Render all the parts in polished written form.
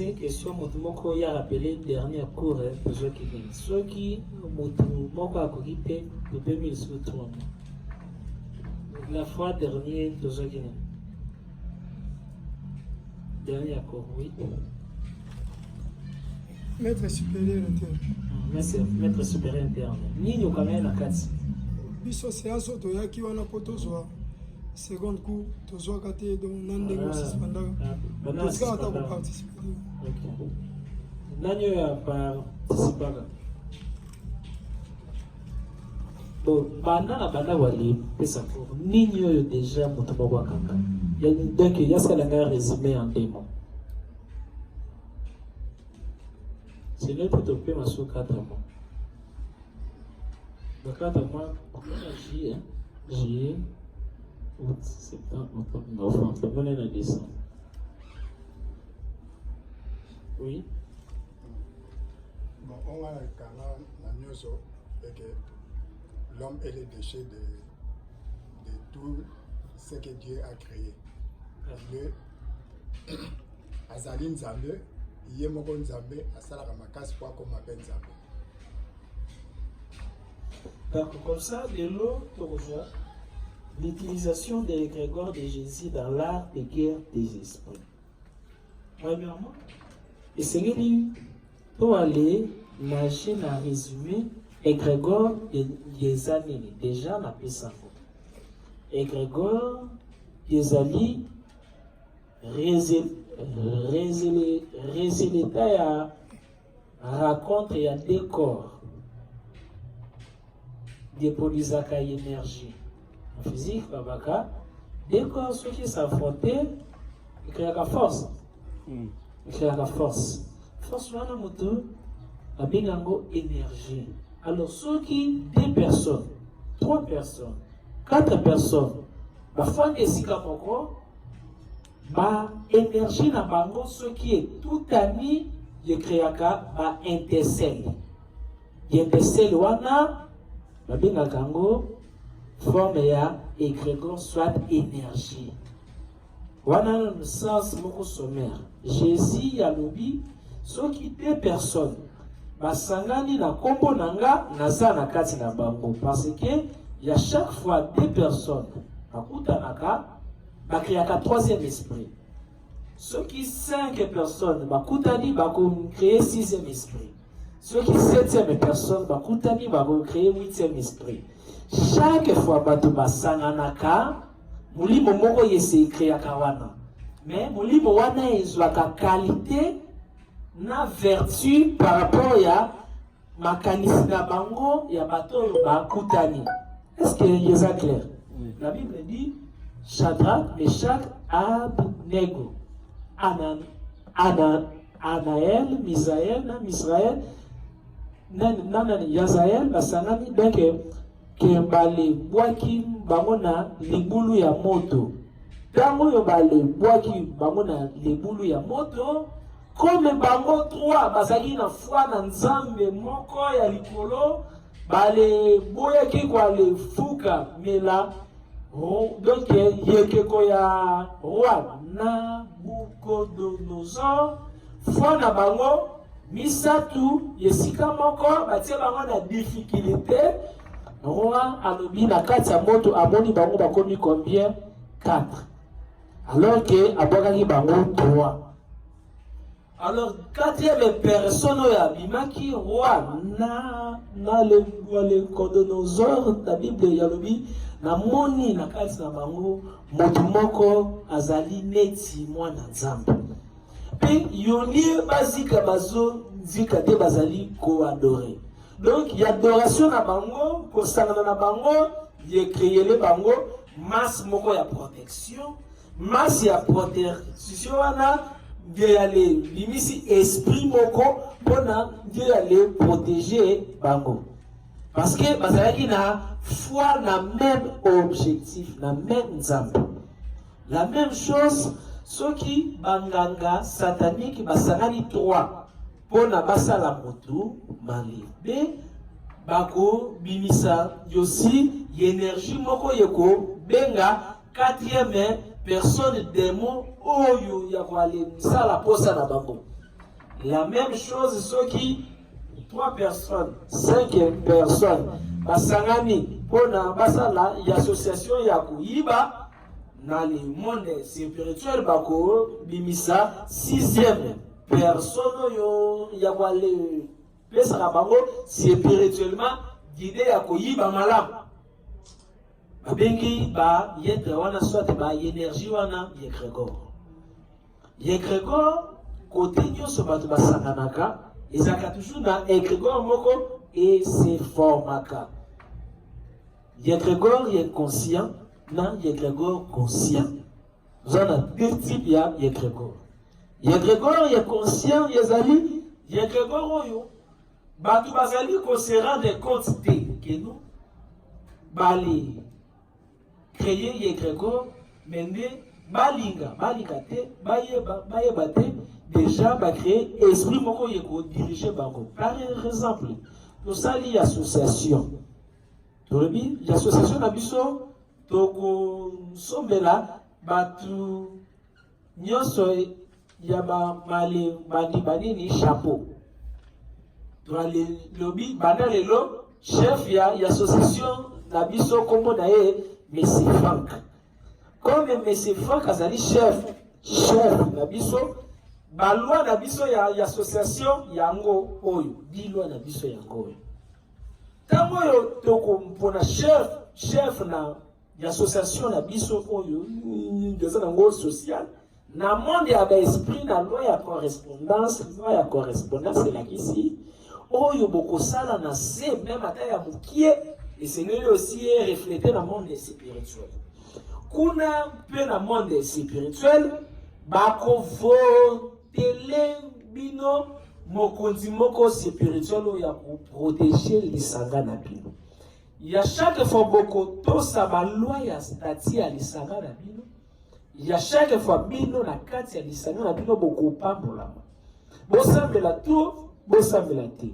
poser question motumoko ya rappelé dernier cours besoin qui vient ceux qui motumoko a coquité de 2003 la fois dernière besoin qui vient dernier cours oui maître supérieur interne maître supérieur interne nini ukamena na kati biso séance toyaki wana po tozwa seconde cours tozwaka te donc na ndenge osispandaka tosikaka ata koparticipe nani oyo aparticipaka bon banda na banda walipesa cours nini oyo déjà moto moko akanga donc yasalanga résumé en deux mots c'est là pour topé ma sous 4 mois donc 4 mois juillet août, septembre, octobre, novembre, on est en décembre. Oui. Bon, on a la news et que l'homme est le déchet de tout ce que Dieu a créé. Le Azali Nzambe, Yemoko Nzambe, Asala Ramakas, quoi qu'on m'appelle Nzambe. Donc, comme ça, de l'eau, pour rejoindre. L'utilisation des égrégores de Jésus dans l'art de guerre des esprits. Premièrement, essayez pour aller nager dans le résumé égrégore des années. Déjà, on appelle ça. Égrégore des alliés résultat raconte et à décor des polysacca énergie. Physique, babaka, dès que ceux qui s'affrontent, ils créent la force. Ils créent la force. Force, là, moto, a bien énergie. Alors, ceux qui, 2 personnes, 3 personnes, 4 personnes, la fois que si kamoko, ba énergie na bango, ce qui est tout ami, ils créent ba intercelle. Intercelle, wana, ba bien kango, forme ya égrégore soit énergie. Wana le sens moko sommaire. Jésus yalobi soki 2 personnes basangani na kombo nanga naza na kati na bango parce que ya chaque fois 2 personnes bakutanaka bakreaka 3e esprit. Soki 5 personnes bakutani bakocréer 6e esprit. Soki 7e personne bakutani bakocréer 8e esprit. Chaque fois bato basanganaka mulimo moko yese créaka wana mais mulimo wana ezwaka qualité na vertu par rapport ya makanisi na bango ya bato oyo bakutani. Est-ce que c'est clair? La Bible dit Shadrach, Meshach, Abednego, Anaël, Misaël, Misraël, Yazaël basangani donc que bale boaki bango na libulu ya moto. Tango yo bale boaki bango na libulu ya moto, comme bango 3 bazali na foi na Nzambe moko ya likolo, bale boyaki kwa le fuka mela donc yekeko ya roi Nabucodonosor, foi na bango misatu yesika moko batie bango na difficulté. Roi alobi na kati ya moto amoni bango bakomi combien 4 alors que abokaki bango 3. Alors 4e personne oyo abimaki roi na le Nabucodonosor, la Bible yalobi na moni na kati na bango moto moko azali neti mwana Nzambe pe yoni bazika bazo nzika te bazali ko adorer. Donc, il y a adoration à bango, pour s'en na bango, il y a créé le bango, masse moko ya protection, masse ya protection wana, il y a les limisi esprit moko, pour na il y a les protéger bango. Parce que bazalaki na foi na même objectif, na même nzambe. La même chose, ceux qui banganga satanique basangani 3. Pona basala motu malibe bako bimisa yosi énergie moko yeko benga 4e personne démon oyo ya kwale sala posa na bango La même chose, ceux qui 3 personnes, 5 personnes, basangani, pona basala, y association ya kuiba, dans le monde spirituel, bako bimisa 6e personne yo ya wale pesa bango spirituellement guidé ya kuiba malam. Babengi ba yetre wana soit ba énergie wana yekrego. Yekrego côté nyonso bato basanganaka ezaka toujours na égrégore moko et se formaka. Yegrégore est conscient, na yegrégore conscient. Nous avons 2 types ya yegrégore. Yegrégore est conscient, yezali yegrégore oyo bato bazali ko se rendre compte que nous bali créer yegrégore mais balinga te bayeba te déjà ba créer esprit moko yeko diriger bango. Par exemple, to sali association. Torebi l'association na biso toko sombela batu nyonso ya ba mali bandi ni chapeau. To ale lobi bana lelo chef ya association na biso kombo na ye Monsieur Frank. Comme Monsieur Frank azali chef na biso ba loi na biso ya association yango oyo di loi na biso yango oyo tango yo toko mpona chef na association na biso oyo ndeza nango social na monde ya ba esprit na loi ya correspondance la kisi oyo bokosala na se même ata ya mukie et c'est aussi reflété dans le monde spirituel. Kuna pe na monde spirituel bako votele bino mokonzi moko spirituel ya ko protéger lisanga na bino. Ya chaque fois boko to sa ba loi ya stati ya lisanga na bino. Ya chaque fois bino na kati ya lisanga na bino boko pambola. Bosambela tout, bosambela te.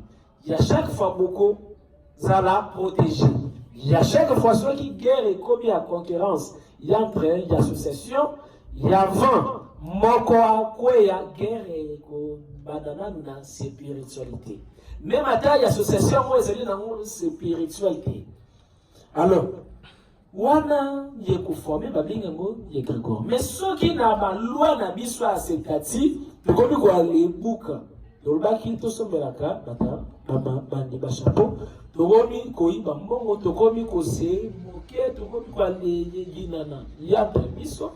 Ya chaque fois boko zala protégé. Il y a chaque fois soit qui guerre et commis à concurrence, il y a entre il y a association, il y a vent, moko akwe ya guerre et ko badana na spiritualité. Même à taille association moi ezali na spiritualité. Alors, wana yeko former babinga ngo yegrégore. Mais ceux qui na ba loi na biso a sekati, to komi ko alebuka. Dolbaki to sombelaka bata bandi ba chapeau. Tokomi koyiba mbongo tokomi kose moke tokomi kwa linana ya biso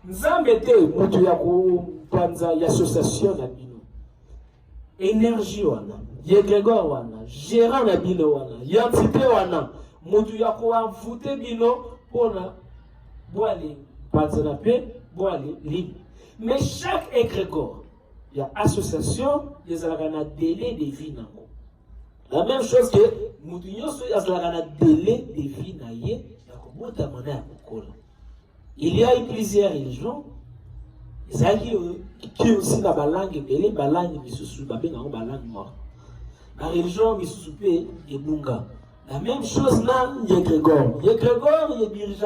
nzambe te mutu ya kupanza ya association na bino énergie wana yegrégore wana gérant na bino wana identité wana mutu ya kuamvute bino pona boale panza na pe boale libre. Mais chaque égrégore ya association ezalaka na délai de vie nango. La même chose que nous avons délai de vie naïe, il y a plusieurs religions, qui aussi dans la langue, la langue morte. La religion est bunga. La même chose là, Yegrégore. Yegrégore, il dirige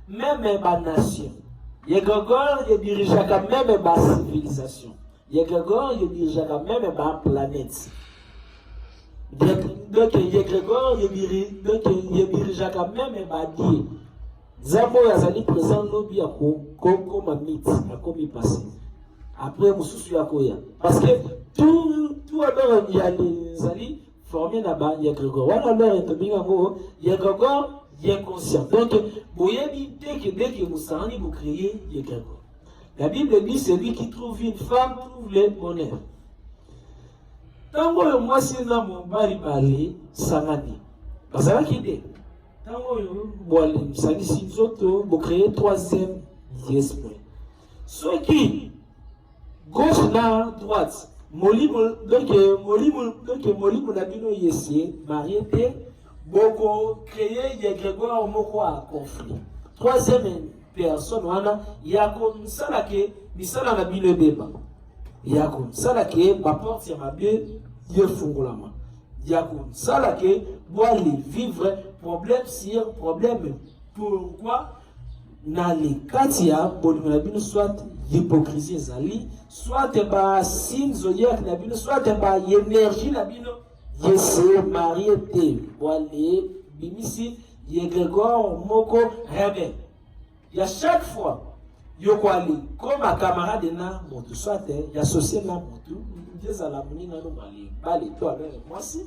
même la nation. Yegrégore, il dirige même la civilisation. Yegrégore, il dirige même la planète. Donc yegrégore yedirija quand même badi zambo yazali présent lobi ya ko mamit akomi passé après mususu ya koya parce que tout alors yazali formé na ba yegrégore wana alors tobinga ngo yegrégore est conscient. Donc boyebi dès que musani vous créez yegrégore. La Bible dit celui qui trouve une femme trouve le bonheur. Tango yo mwasi na mobali bale sangani bazalaki te tango yo boale msalisi nzoto bo créer 3e esprit soki gauche na droite molimo na bino yesie marié te boko créer yegrégore moko a conflit 3e personne wana yako msala ke misala na bino beba yako sala ke ba porte ya mabe Dieu fungulama yako sala ke boali vivre problème sur problème. Pourquoi na le kati ya bolingo na bino soit hypocrisie ezali, soit ba signe zodiaque na bino, soit ba énergie na bino, yese marié te, wale bimisi Grégor moko rebelle. Il y a chaque fois yoko ali comme un camarade na moto soit il y a associé na moto, des ala muninga no mali, bali to avec moi si.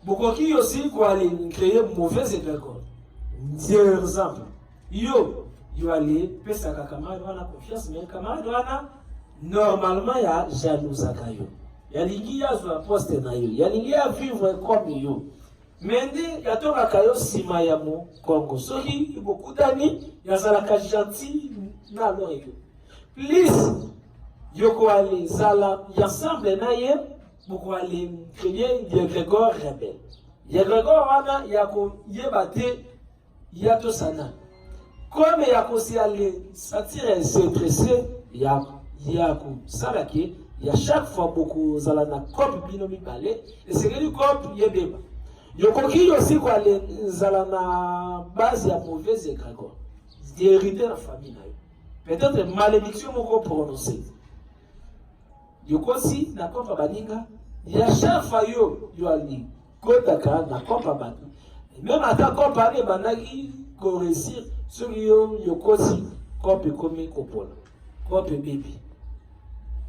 Beaucoup qui aussi quoi aller créer mauvais égrégore. Par exemple, yo aller pesa ka camarade wana confiance mais camarade wana normalement ya jalousa kayo. Ya lingi ya zo poste na yo. Ya lingi ya vivre comme yo. Mende yatoka kayo sima ya mo Congo. Soki ibokutani yazalaka gentil na lo yo. Please yoko ali sala ensemble na ye boko ali créer des Grégor rebelle. Ya Grégor wana yako yebate yato sana. Comme yako si ali satire se presser yako salaki ya chaque fois beaucoup zala na cop binomi balé et c'est que du cop yebeba. Yokoki aussi quoi les zala na base ya mauvaise égrégore. Hériter la famille na yo. Peut-être malédiction moko prononcée. Yokosi na kopa baninga ya chaque fois yo ali kotaka na kopa batu. Même ata kopa ne banaki ko réussir sur yo yokosi kope komi kopola. Kope baby.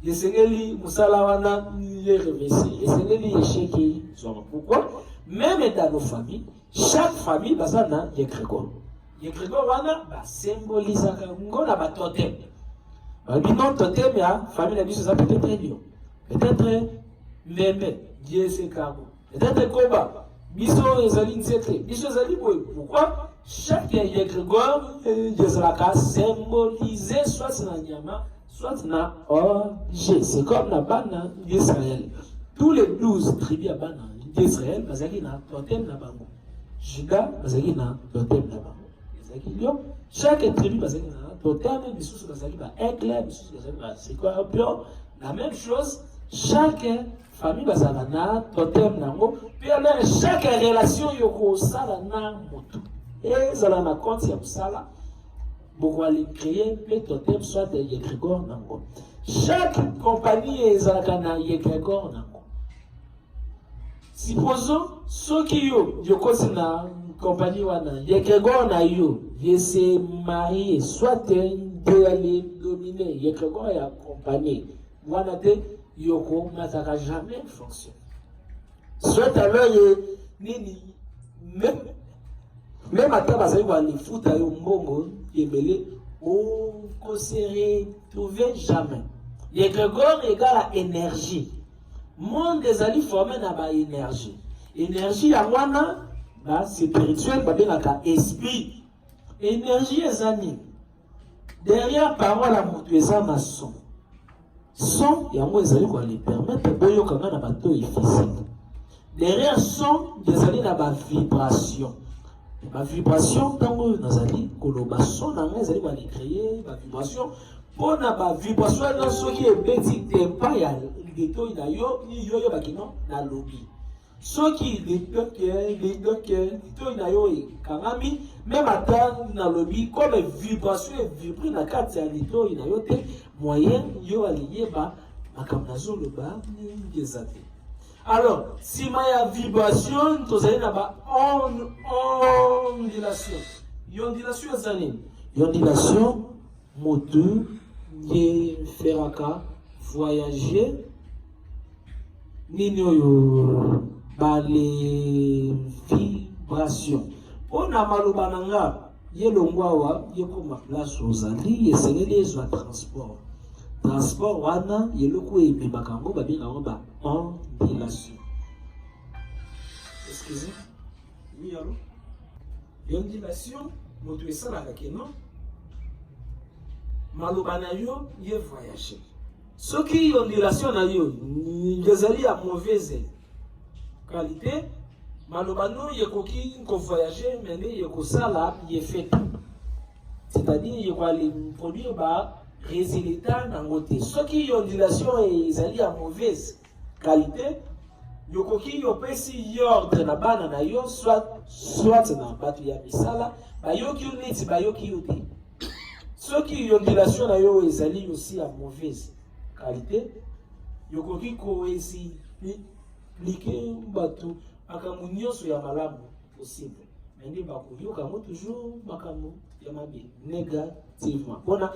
Yesengeli musala wana ye réussir. Yesengeli écheki soit pourquoi même dans nos familles, chaque famille bazana ye Grégor. Ye Grégor wana ba symbolise ka ngona ba totem. Ba binon totem ya famille na biso ça peut-être lion. Peut-être meme Dieu c'est kabo. Peut-être koba biso ezali nzete. Biso ezali boy. Pourquoi chaque ye Grégor yezalaka symboliser soit na nyama soit na objet. C'est comme la bana d'Israël. Tous les 12 tribus à bana d'Israël, bazaki na totem na bango. Juda, bazaki na totem na bango. Bazaki lion. Chaque tribu bazaki na totem, bisous bazaki ba aigle, bisous bazaki ba scorpion. La même chose, chaque famille bazaka na totem na ngo. Puis alors chaque relation yoko sala na moto. Et zala na compte ya sala. Beaucoup aller créer le totem soit de Grégor na ngo. Chaque compagnie ezalaka na Grégor na ngo. Supposons ceux qui yokosi na compagnie wana Grégor na yo se marier soit de aller dominer Grégor ya compagnie wana te yoko nataka jamais fonctionne soit alors nini même ata bazali kwa lifuta yo mbongo ebele on conseillerait trouver jamais Grégor égale à énergie. Monde des alliés formés na ba énergie. Énergie ya wana ba spirituel ba benaka esprit. Énergie ezani. Derrière parole à moto ezana son. Son yango ezali ko les permettre boyo kanga na bato physique. Derrière son ezali na ba vibration. Ba vibration tango nazali koloba son na ezali ko les créer ba vibration pour na ba vibration dans ce qui est petit tempa ya Geto ina yo ni yo bakino na lobby. Soki geto ina yo kangami même ata na lobby comme vibration vibre na carte ya geto ina yo te moyen yo aliyeba makamnazo loba ngezate. Alors si ma vibration tozali na ba ondulation. Ondulation zani. Ondulation motu ye feraka voyager nini oyo bale vibration ona maloba nanga yelongwa wa yekoma place ozali yesengeli ezwa transport wana yeloko ebebaka ngo babinga ngo ba ondulation. Excusez oui allô ondulation moto esalaka keno maloba na yo ye voyager. Ce qui est ondulation na yo, ngezali à mauvaise qualité, malobano yekoki ko voyager mais yeko sala ye fait. C'est-à-dire yeko aller produire ba résultat na ngote. Ce qui est ondulation ezali à mauvaise qualité, yokoki yopesi ordre na bana na yo soit na batu ya misala, ba yoki uniti ba yoki uti. Ceux qui ont ondulation na yo ezali aussi à mauvaise qualité, yokoki ko esi liké batu akamu nyonso ya malamu possible. Mais ndi bakoyoka mo toujours makamu ya mabe négativement. Bona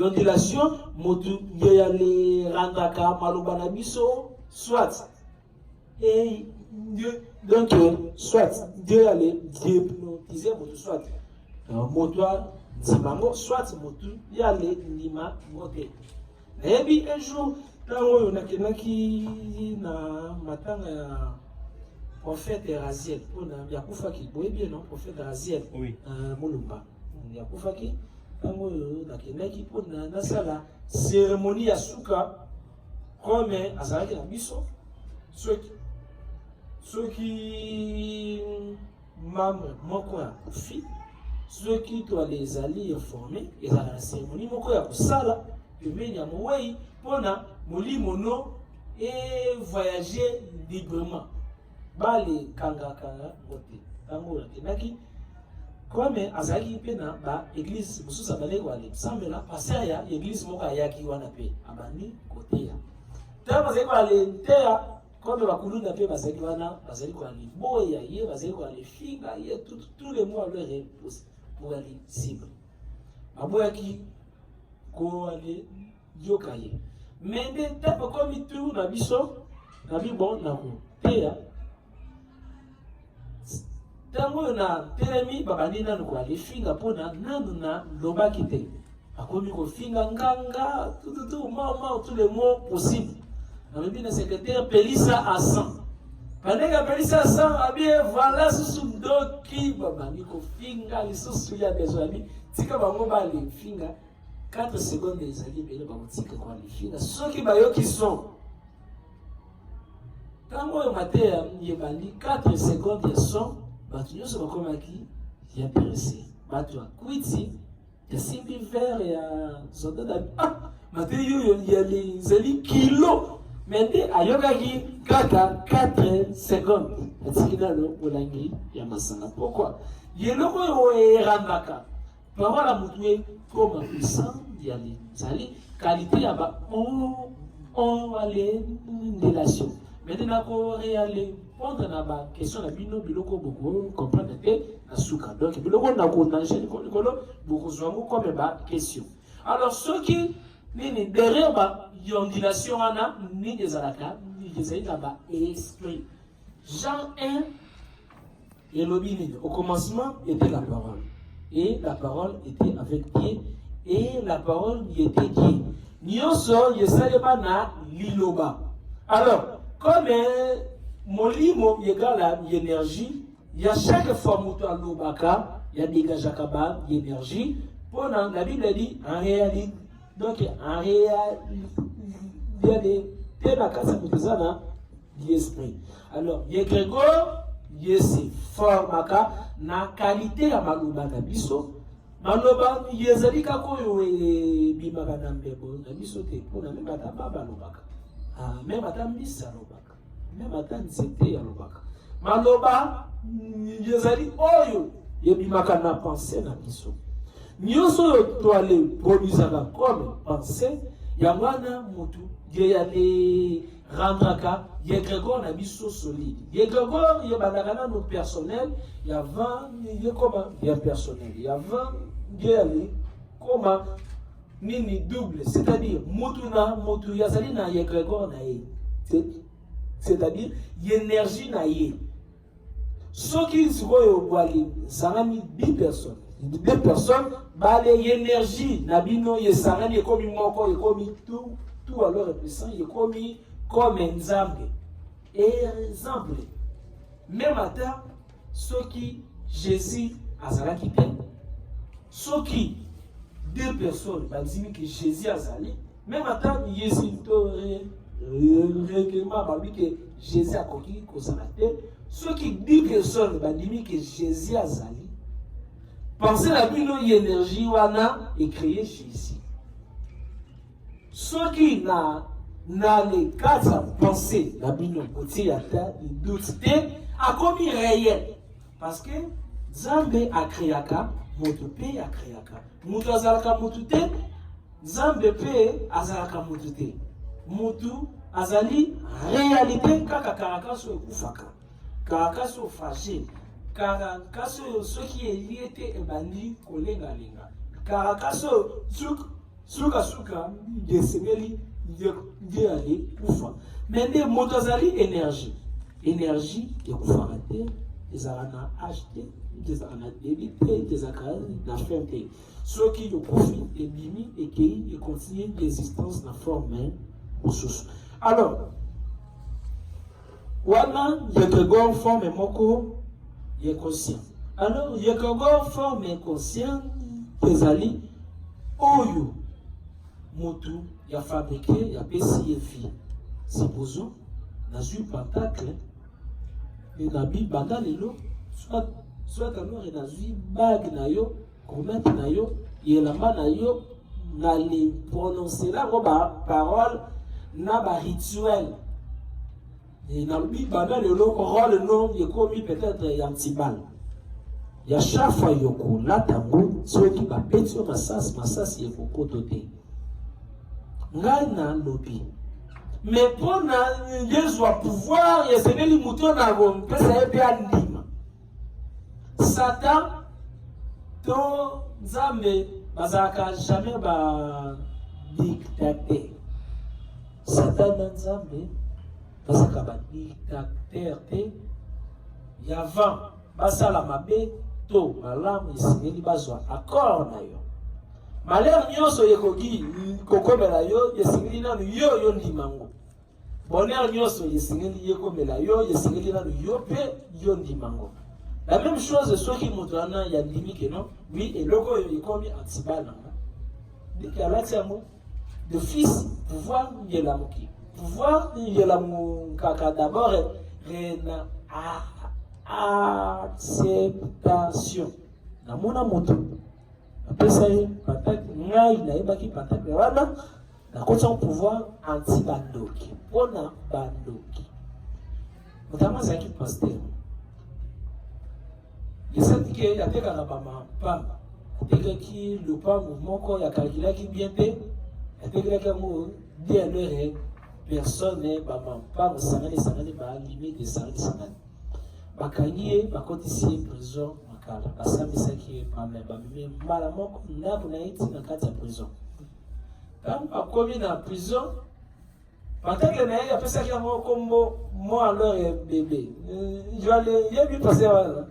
ondulation motu ya le randaka maloba na biso soit et donc soit Dieu allait hypnotiser motu soit motu dimango soit motu yale nima mote. Nayebi un jour tango nakenaki na matanga ya prophète Raziel pona yakufaki boye bien non prophète Raziel oui mulumba yakufaki tango nakenaki pona nasala cérémonie ya suka comme azalaki na biso ceux qui membre moko ya kufi ceux qui doivent les alliés informés et la cérémonie moko ya kusala pembeni ya mowei pona molimo no et voyager librement bale kanga bote tango lakenaki comme azalaki mpe na ba église mosusu abandaki koalesambela paster ya église moko ayaki wana mpe abandi koteya ntango bazali koalenteya comme bakulunda mpe bazali wana bazali koaliboya ye bazali koalefinga ye tous les mois leur repose pour aller cible baboyaki koale yoka ye mais nde ntango komi tu na biso na bibon na koteya tango na telemi babandi nanu koalefinga mpona nanu na lobaki te akomi kofinga nganga mama tous les mots possibles. Le secrétaire Pélissa à 100. Pendant que Pélissa à 100, a bien voilà sous d'autres qui babani ko finga les sous ya des amis. Tika bango ba les finga 4 secondes des amis bele ba tika ko les finga. Ceux qui bayo qui sont tango yo matin yebandi 4 secondes de son batu yo so bakoma ki ya percé. Batu a kwiti ya simbi vert ya soda matin yo ya les ali kilo. Maintenant, ayogaki kaka 4 secondes. Atikina lo olangi ya masanga. Pourquoi? Yeloko yo erandaka. Parole à mutué comme puissant yali. Sali qualité ya ba on aller relation. Maintenant ko réaler prendre na ba question na bino biloko beaucoup comprendre que na suka. Donc biloko na ko danger likolo beaucoup zwango comme ba question. Alors ceux qui nini derrière ba ondulation ana ni des alaka ni des aïdaba esprit. Jean 1 et l'obéissance. Au commencement était la parole et la parole était avec Dieu et la parole y était Dieu. Nyonso yesaleba na liloba. Alors comme molimo yegala énergie, il y a chaque fois muto alobaka, il y a dégagaka ba énergie. Pendant la Bible dit en réalité. Donc, en réalité, il y a des thèmes l'esprit. Alors, il y a Grégor, il y a ces formes, na qualité à Malouba Nabiso. Malouba, il y a des kako et Bimaka Nambebo, Nabiso, pour la même Baba Lobaka. Même à Tambisa Lobaka. Même à Tanzete Lobaka. Malouba, il y a des Oyo, il y a Bimaka Napansé Nabiso. Nyonso toale produisaka comme pensée yangwana mutu yale randraka ye Grégor na biso solide ye Grégor ye bandaka no personnel ya 20 ye comme ya personnel ya 20 yale comme nini double c'est-à-dire mutu yazali na ye Grégor na ye c'est-à-dire énergie na ye soki sikoyo bwali sangami 10 personnes. 2 personnes, bah les énergies, nabino yesangani est comme moko, est comme tout alors est puissant, est comme un exemple. Exemple. Même matin, ceux qui Jésus a zalaki pen, ceux qui 2 personnes, bah disent que Jésus a zali. Même matin, Jésus régulièrement bah lui que Jésus a conquis kozalate. Ceux qui 10 personnes, bah disent que Jésus a zali. Pensez la bino énergie wana est créée Jésus. Ceux qui n'a les 4 pensées la bino côté à ta doute a commis réel parce que Nzambe akreaka moto pe akreaka. Moto azalaka moto te, Nzambe pe azalaka moto te. Moto azali réalité kaka karakaso ekufaka. Karakaso fragile. Karakaso soki eliete ebandi kolenga-lenga. Karakaso suka yesengeli yali kufa. Mais nde moto azali énergie. Énergie ekufaka te, ezala na HD, ezala na débit te, ezala na fin te. Soki yokufi ebimi ekei ekontinue l'existence na forme mosusu. Alors, wana yekego forme moko ye conscient. Alors, yekego forme conscient ezali oyo motu ya fabriqué ya pesi vie. Supposons nazui pentacle et nabi banda lelo soit alors nazui bague na yo comète na yo yelamba na yo na les prononcer la parole na ba rituel et nabi banda lelo rôle non yekomi peut-être yantibal ya chafa yoko la tango soki ba petio masasi yeko toté ngai na lobi. Mais pour Jésus a pouvoir, il y a ce les moutons dans le monde. Satan, ton Zambé, bazaka jamais ba dictateur. Satan dans Zambé, bazaka ba dictateur te. Yavant, basala mabe to malamu isineli bazwa accord na yo. Malheur nyonso yekoki kokomela yo yesingeli nanu yo ndimango. Bonheur nyonso yesingeli yekomela yo yesingeli nanu yo pe yo ndimango. La même chose soki mutana ya ndimike non oui et loko yekomi antibana. Dika latiamo de fils pouvoir yelamuki. Pouvoir yelamu kaka d'abord rena acceptation. Na mona moto Pesaye, patak, ngai na ebaki patak, wana na kosa pouvoir anti-bandoki. Pona bandoki. Notamment zaki pasteur. Yesati ke yateka na bama pam. Yateka ki le pam moko ya kalkila ki bien te. Yateka ka mo di alere personne bama pam sangani ba limite sangani. Bakangie bakotisi prison. Basambisaki bameme mbala moko ndako na iti na kati ya prison. Quand akomi na prison, peut-être na ye apesaki yango kombo mo alors bébé. Je vais aller lui passer là.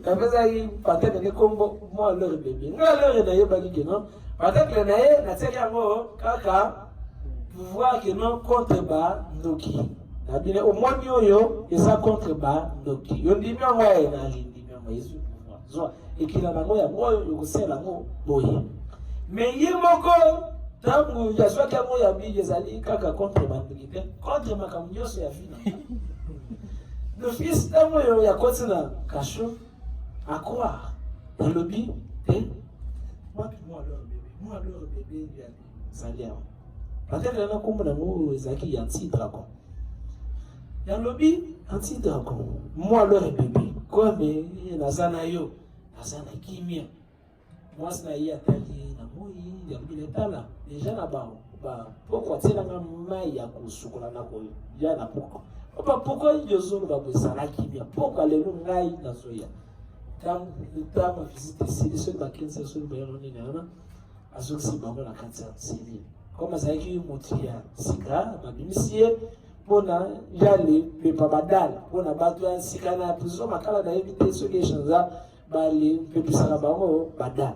Apesaki peut-être ne kombo mo alors bébé. Nga alors na ye baki que non. Peut-être na ye na tsaki yango kaka pouvoir que non contre ba ndoki. Nabine au moins yoyo eza contre ba ndoki yo ndimi yango ya na ndimi yango yesu zo ekila bango ya moyo yokosela ngo boye mais ye moko tangu ya swaki yango ya bi ezali kaka contre ba ndoki te contre makambo nyonso ya fina le fils tangu yo ya kotina kasho à croire dans le bi te moi alors bébé ya salia peut-être na kombo na ngo ezaki ya dragon. Dans le lobby, anti-dragon. Moi, le bébé. Comme Nazana yo, Nazana kimia. Moi, c'est y a tali, na moi, il y a le tala. Déjà là-bas, pourquoi tu n'as pas maille à cousukola na koyo? Ya na pourquoi? Pourquoi il y a zone va bosser la kimia? Pourquoi les gens n'aillent dans soya? Quand le temps a visité ici, les seuls baquets, c'est ceux qui ont été là, à ceux qui sont la cancer civile. Comme ça, il y a eu motia, sika, babimisier. Pona yale pepa badal pona batu ya sikana prison makala na éviter ce que chanza bali pepisa bango badal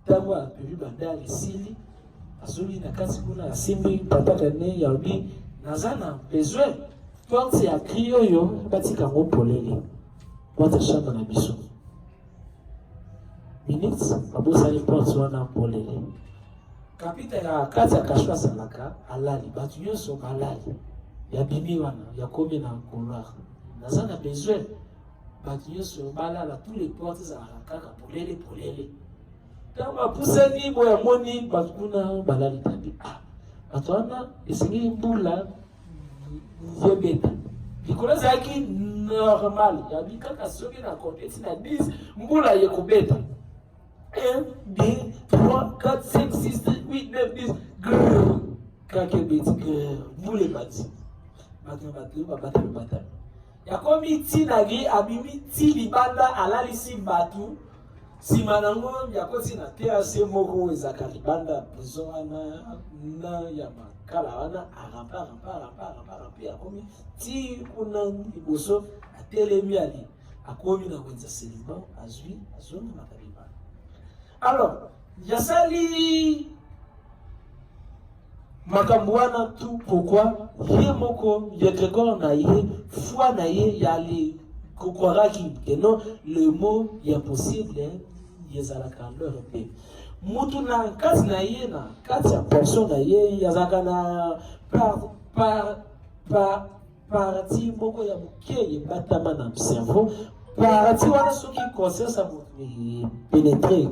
tamwa pepi badal isili azuli na kasi kuna simbi pataka ne yabi nazana besoin porte ya crio yo batika ngo polele porte chamba na biso minutes abusa ni porte wana polele. Kapita ya kati ya kashwa salaka alali batu nyonso balali ya bimi wana ya komi na couloir nazana besoin batu nyonso balala tous les portes za kaka polele kama pusani boya moni batu kuna balali tabi batu wana esingi mbula yebeta likolo ezalaki normal yabi kaka soki na contexte na 10 mbula yekobeta 1 2 3 4 5 6 7 8 9 10 kaka ebeti mbula ebati bato babata yakomi ntina ge abimi ti libanda alalisi bato nsima nango yakoti na TAC moko ezaka libanda prison wana na ya makala wana arampa yakomi ti kuna liboso atelemi ali akomi na wenza selima azonga makaliba. Alors yasali makambo wana tout pourquoi ye moko ye Grégoire na ye foi na ye yali kokoraki que non le mot est possible yezalaka leur pe mutu na kati na ye na kati ya portion na ye yazaka na parti moko ya moke ebatama na cerveau parti wana soki conscience ya motu pénétrer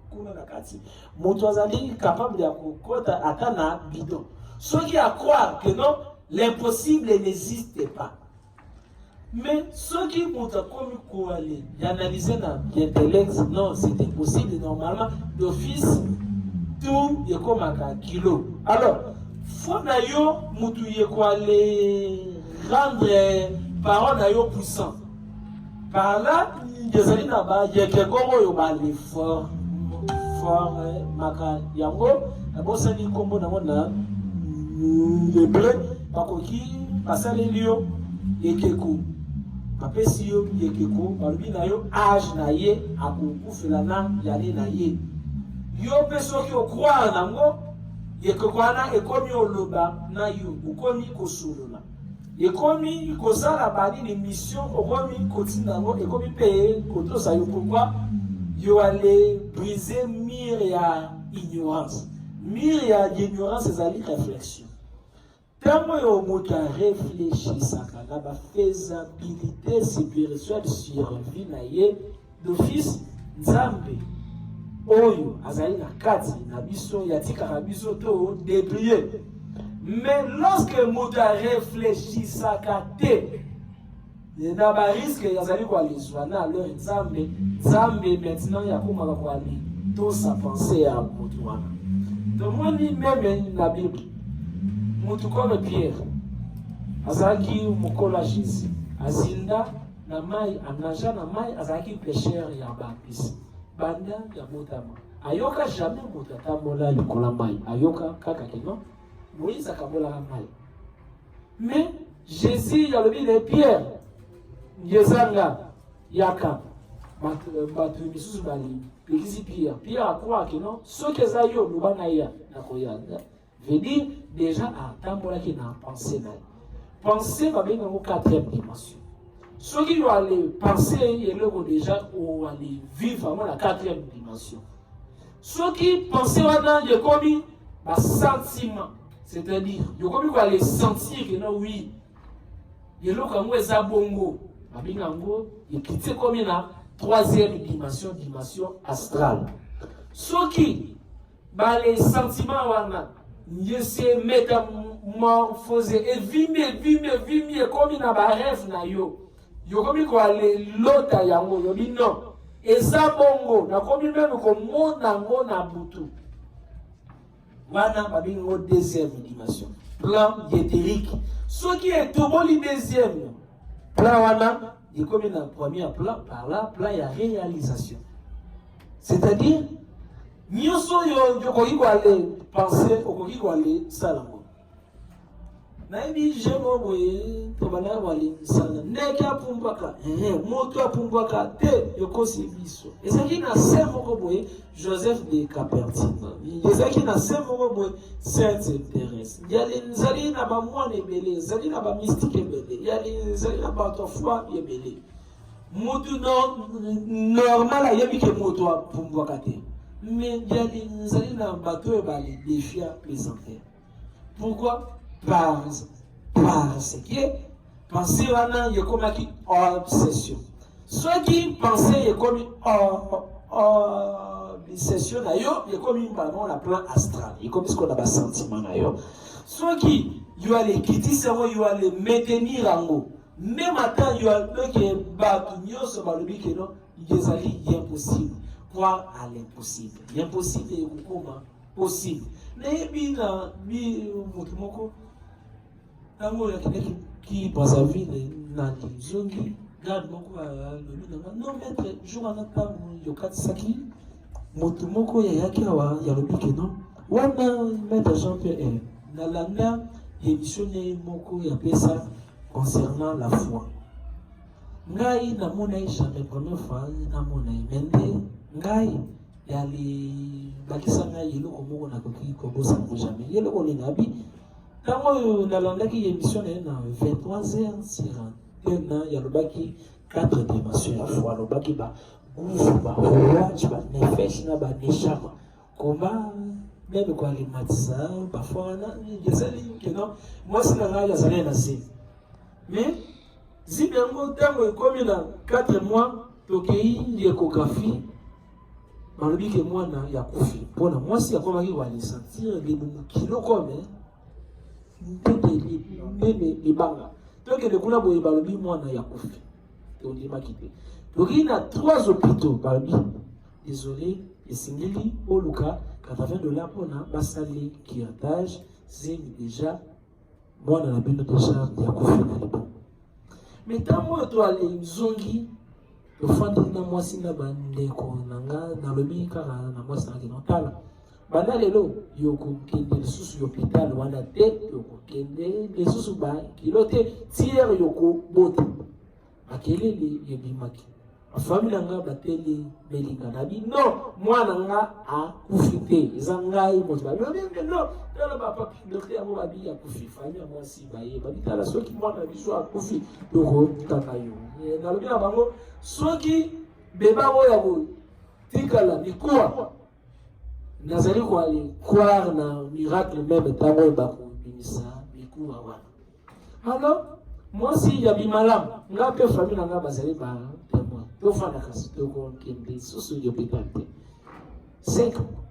kuna na kati moto azali capable ya kokota ata na bidon soki à croire que non l'impossible n'existe pas. Mais ce qui m'a commis analyser dans l'intellect, non, c'était possible normalement d'office tout est comme un kilo. Alors, faut d'ailleurs moutuye quoi les rendre parole d'ailleurs puissant. Par là, des années là-bas, il y a quelqu'un qui est fort maka yango, d'abord ça dit combo dans mon le bleu, pas coquille, passer les lions et quelqu'un. Apesi yo yekeko balobi na yo âge na ye akokufela na yale na ye yo pe soki okroire nango yekeko wana ekomi oloba na yo okomi kosolola ekomi kozala banini mission okomi kotinda yango ekomi pe kotosa yo pourquoi yo ale briser mur ya ignorance ezali réflexion. Tellement yo moto réfléchissaka na ba faisabilité spirituelle sur vie na ye d'office nzambe oyo azali na kati na biso yatikaka biso to débrier. Mais lorsque moto réfléchissaka te na ba risque yazali kwa lizwa na leur nzambe maintenant yakomaka kwa li to sa pensée à moto wana tomoni même na Bible mutu comme Pierre azalaki mokola Jésus azinda na mai anaja na mai azalaki pécheur ya baptiste banda ya motama ayoka jamais mutu atambola likola mai ayoka kaka kino Moïse akabola mai mais Jésus yalobi le Pierre yezanga yaka batu misusu bali pelisi Pierre akwa kino soki eza yo lubana ya nakoyanga veut dire déjà à qui n'a pensé là. Penser va bien en quatrième dimension. Ceux qui vont aller penser, ils vont déjà ou aller vivre dans la quatrième dimension. Ceux qui pensent maintenant, ils ont commis un sentiment, c'est-à-dire ils ont commis aller sentir que non oui, ils ont comme ça bongo, va bien en gros, ils quittent comme la troisième dimension astrale. Ceux qui les sentiments wana Dieu se métamorphose et vime comme na ba rêve na yo comme ko ale lota yango yo bi non eza bongo na komi même ko mona ngo na butu wana ba bingo deuxième dimension plan éthérique ce qui est tout bon deuxième plan wana il comme na premier plan par là plan ya réalisation c'est-à-dire nyoso yo ko aller penser au koki ko aller salango na ibi jemo boye to bana wali sala ndeka pumbaka moto apumbaka te yokosi biso ezaki na semo ko boye Joseph de Capertine ezaki na semo ko boye Sainte Thérèse yali nzali na ba mwana ebele zali na ba mystique ebele yali nzali na ba to foi ebele moto normal ayebi ke moto apumbaka te. Mais il y a des dans le bateau et les défis à présenter. Pourquoi? Parce que penser il y a comme une obsession. Ceux qui pensaient il y a comme session d'ailleurs, il y a comme une balance la plan astral, il y a comme ce qu'on a pas sentiment d'ailleurs. Ceux qui y a les quitter cerveau, y a les maintenir en haut. Même attends, y a le qui est battu, sur le que non, il est impossible. Croire à l'impossible. L'impossible est comment possible. Mais bien, moko, tango ya qui passe à vie na zongi, garde moko le non maître, jour en attend yokat saki, motumoko ya yaki awa ya le que non. Wana maître Jean-Pierre na landa émission moko ya pesa concernant la foi. Ngai na mona jamais première fois na mona mende ngai ya li bakisa ngai yelo komoko na koki kobosa ngo jamais yelo ko lingabi tango na landa ki émission na 23h sur un ya lobaki 4 dimensions ya foi lobaki ba nguvu ba courage ba nefesh na ba neshama koma même quoi les matza parfois je sais que non moi c'est la rage ça n'a assez mais si bien temps comme là 4 mois tokei l'échographie malobi que moi na ya kufi pona moi si akoma ki wali sentir les kilo comme les banga donc le kuna boye balobi moi na ya kufi to di makite tokei na 3 hôpitaux balobi désolé et singeli oluka $80 pour na basali kiratage c'est déjà moi na bino déjà ya kufi na libo mais tant moi toi les zongi le fond de na moi sina bande ko nanga na lobi kaka na moi sa kino tala banda lelo yoko kende susu hôpital wana te yoko kende les susu ba kilote tiers yoko bote akele le yebimaki famille nga bateli melinga na bi non mwana nga a kufite zangai mo ba non tala papa docteur mo abi ya kufi famille moi si baye ba bitala soki mwana biso a kufi doko takayo na lobi na bango soki beba mo ya bo tikala ni quoi nazali ko aller croire na miracle même tango ba ko binisa bikuwa wana alors moi si ya bimalam nga pe famille nga bazali ba donc voilà kasi toko kende susu d'hôpital 5 mois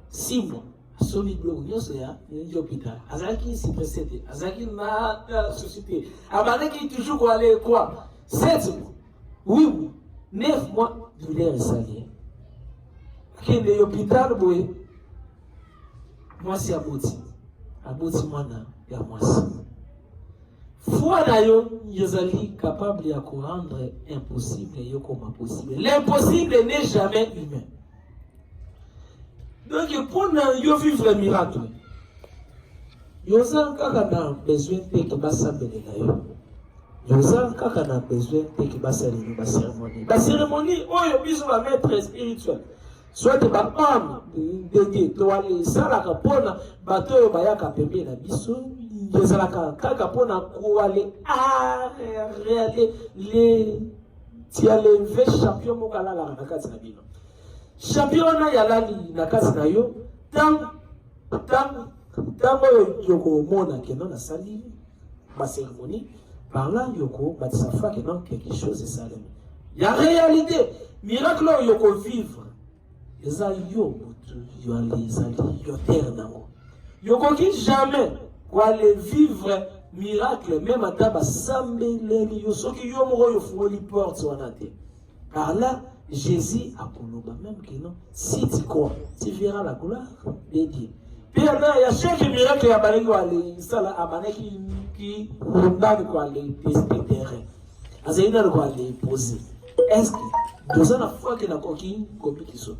6 mois somi bloc nyose ya d'hôpital azaki si précédé azaki na société abaneki toujours ko aller quoi 7 mois 8 mois 9 mois douleur salée kende d'hôpital boy moi si aboti mwana ya mwasi foi d'ailleurs, ils capable de rendre impossible et comme possible. L'impossible n'est jamais humain. Donc, pour nous vivre le miracle, nous avons besoin de que nous avons besoin de que la cérémonie. La cérémonie, on va mettre spirituel. Soit de âme dédiée, toi les salaka pona, bateau bayaka pembe na biso. Les salaka kaka pona kuale les tia les vingt champions mokala la nakati na bino. Champion na yalali nakati na yo tant yoko mona que non na sali ma cérémonie par là yoko batsafa que non quelque chose est salé. Il y a réalité miracle yoko vivre. Eza yo les ali yo terre nango. Yoko ki jamais aller vivre miracle même à taba sambeleli yo soki yo moko yo fungoli porte wanate par là Jésus a koloba même que non si tu crois tu verras la gloire de Dieu père là ya chaque miracle ya balengo ale sala abaneki ki ndani kwa les terrain azaina kwa les poser est-ce que dans la foi que la coquille compétition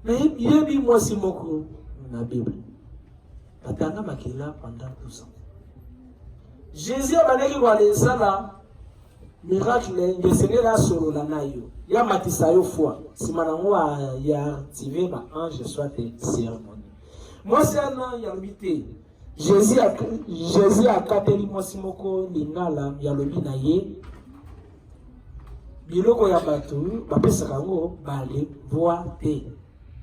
mais yebi moi si moko na Bible atanga makila pendant 12 ans. Jésus a banaki kwa lesala miracle ngesengela la solo la nayo. Ya matisa yo foi. Simanango ya activer ma ange soit cérémonie. Moi c'est un ya lobité. Jésus a kateli moi simoko lingala ya lobi na ye. Biloko ya batu bapesa kango bale boite.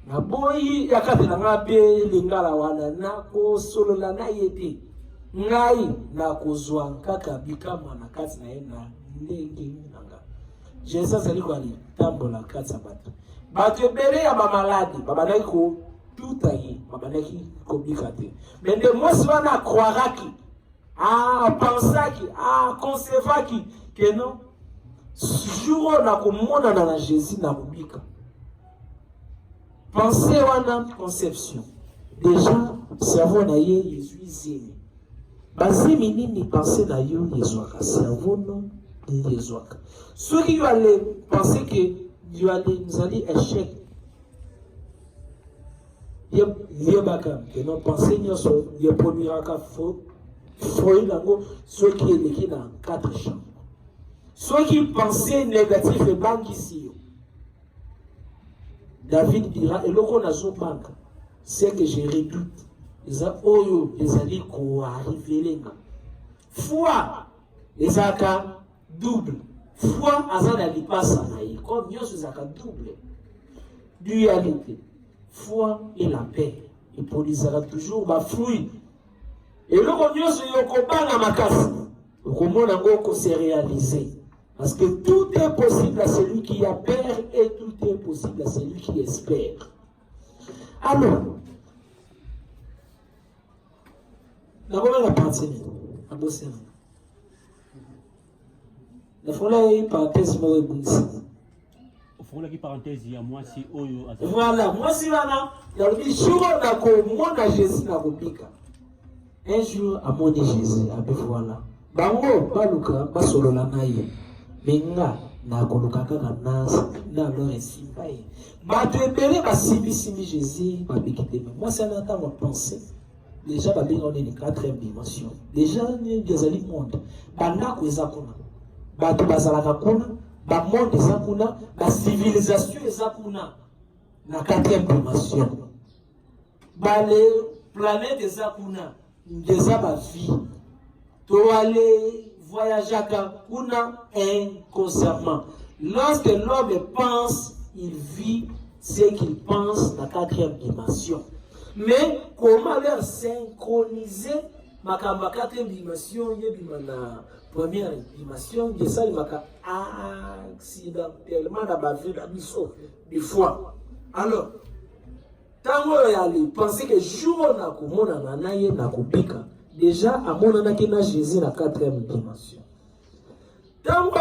Na boyi yakati na ngabe lingala wana na ko solo la na yete ngai na kozwa kaka bikama na kati na ye na ndenge nanga Jesus ali kwa li tambola kati ya bato bato ebele ya bamaladi babanaki ko tout aye babanaki kobika te mais nde mwasi wana akroiraki apensaki akoncevaki ke non jour oyo nakomonana na Jésus nakobika. Pensée wana conception déjà cerveau na ye ezwi zemi bazemi nini pensée na yo ezwaka cerveau no ezwaka soki yo ale penser que yo ale nzali échec yebaka ke non pensée nyonso yo produiraka fruit nango soki eleki na 4 champs. Soki pensée négative ebangisi yo David dira, et l'oko nazo banka, c'est que je redoute. Eza oyo, ezali ko arriver là. Foi, ezaka double. Foi, azana li passa naï. Comme Dieu ezaka double. Dualité. Foi et la paix. Et produisera toujours ma fruit. Et l'oko Dieu yoko banga makasi. Okomona ngoko se réaliser. Parce que tout est possible à celui qui a peur et tout est possible à celui qui espère. Alors, d'abord la partie, à bosser. La fois une parenthèse, moi, il parenthèse, il y a moi, si Oyo. Voilà, moi, si là, il y a le jour, on a Jésus, un jour, à mon Jésus, à voilà. Bango, Baluka, Basolo, la naïe. Menga na kolukaka na leur esimbaye bato ebele basimbi Jésus babikite moi c'est un temps de penser déjà babinga on est de 4e dimension déjà ezali monde bandako eza kuna bato bazalaka kuna ba monde eza kuna ba civilisation eza kuna na 4e dimension bale planète eza kuna ngeza ba vie to aller voyager à Kuna inconsciemment. Lorsque l'homme pense, il vit ce qu'il pense dans la 4e dimension. Mais comment leur synchroniser ma 4e dimension, la première dimension, de ça, il m'a accidentellement dans ma vie, des fois. Alors, tant que vous pensez que jour on a commencé à kubika. Déjà, à mon anakina Jésus la 4e dimension. Tant que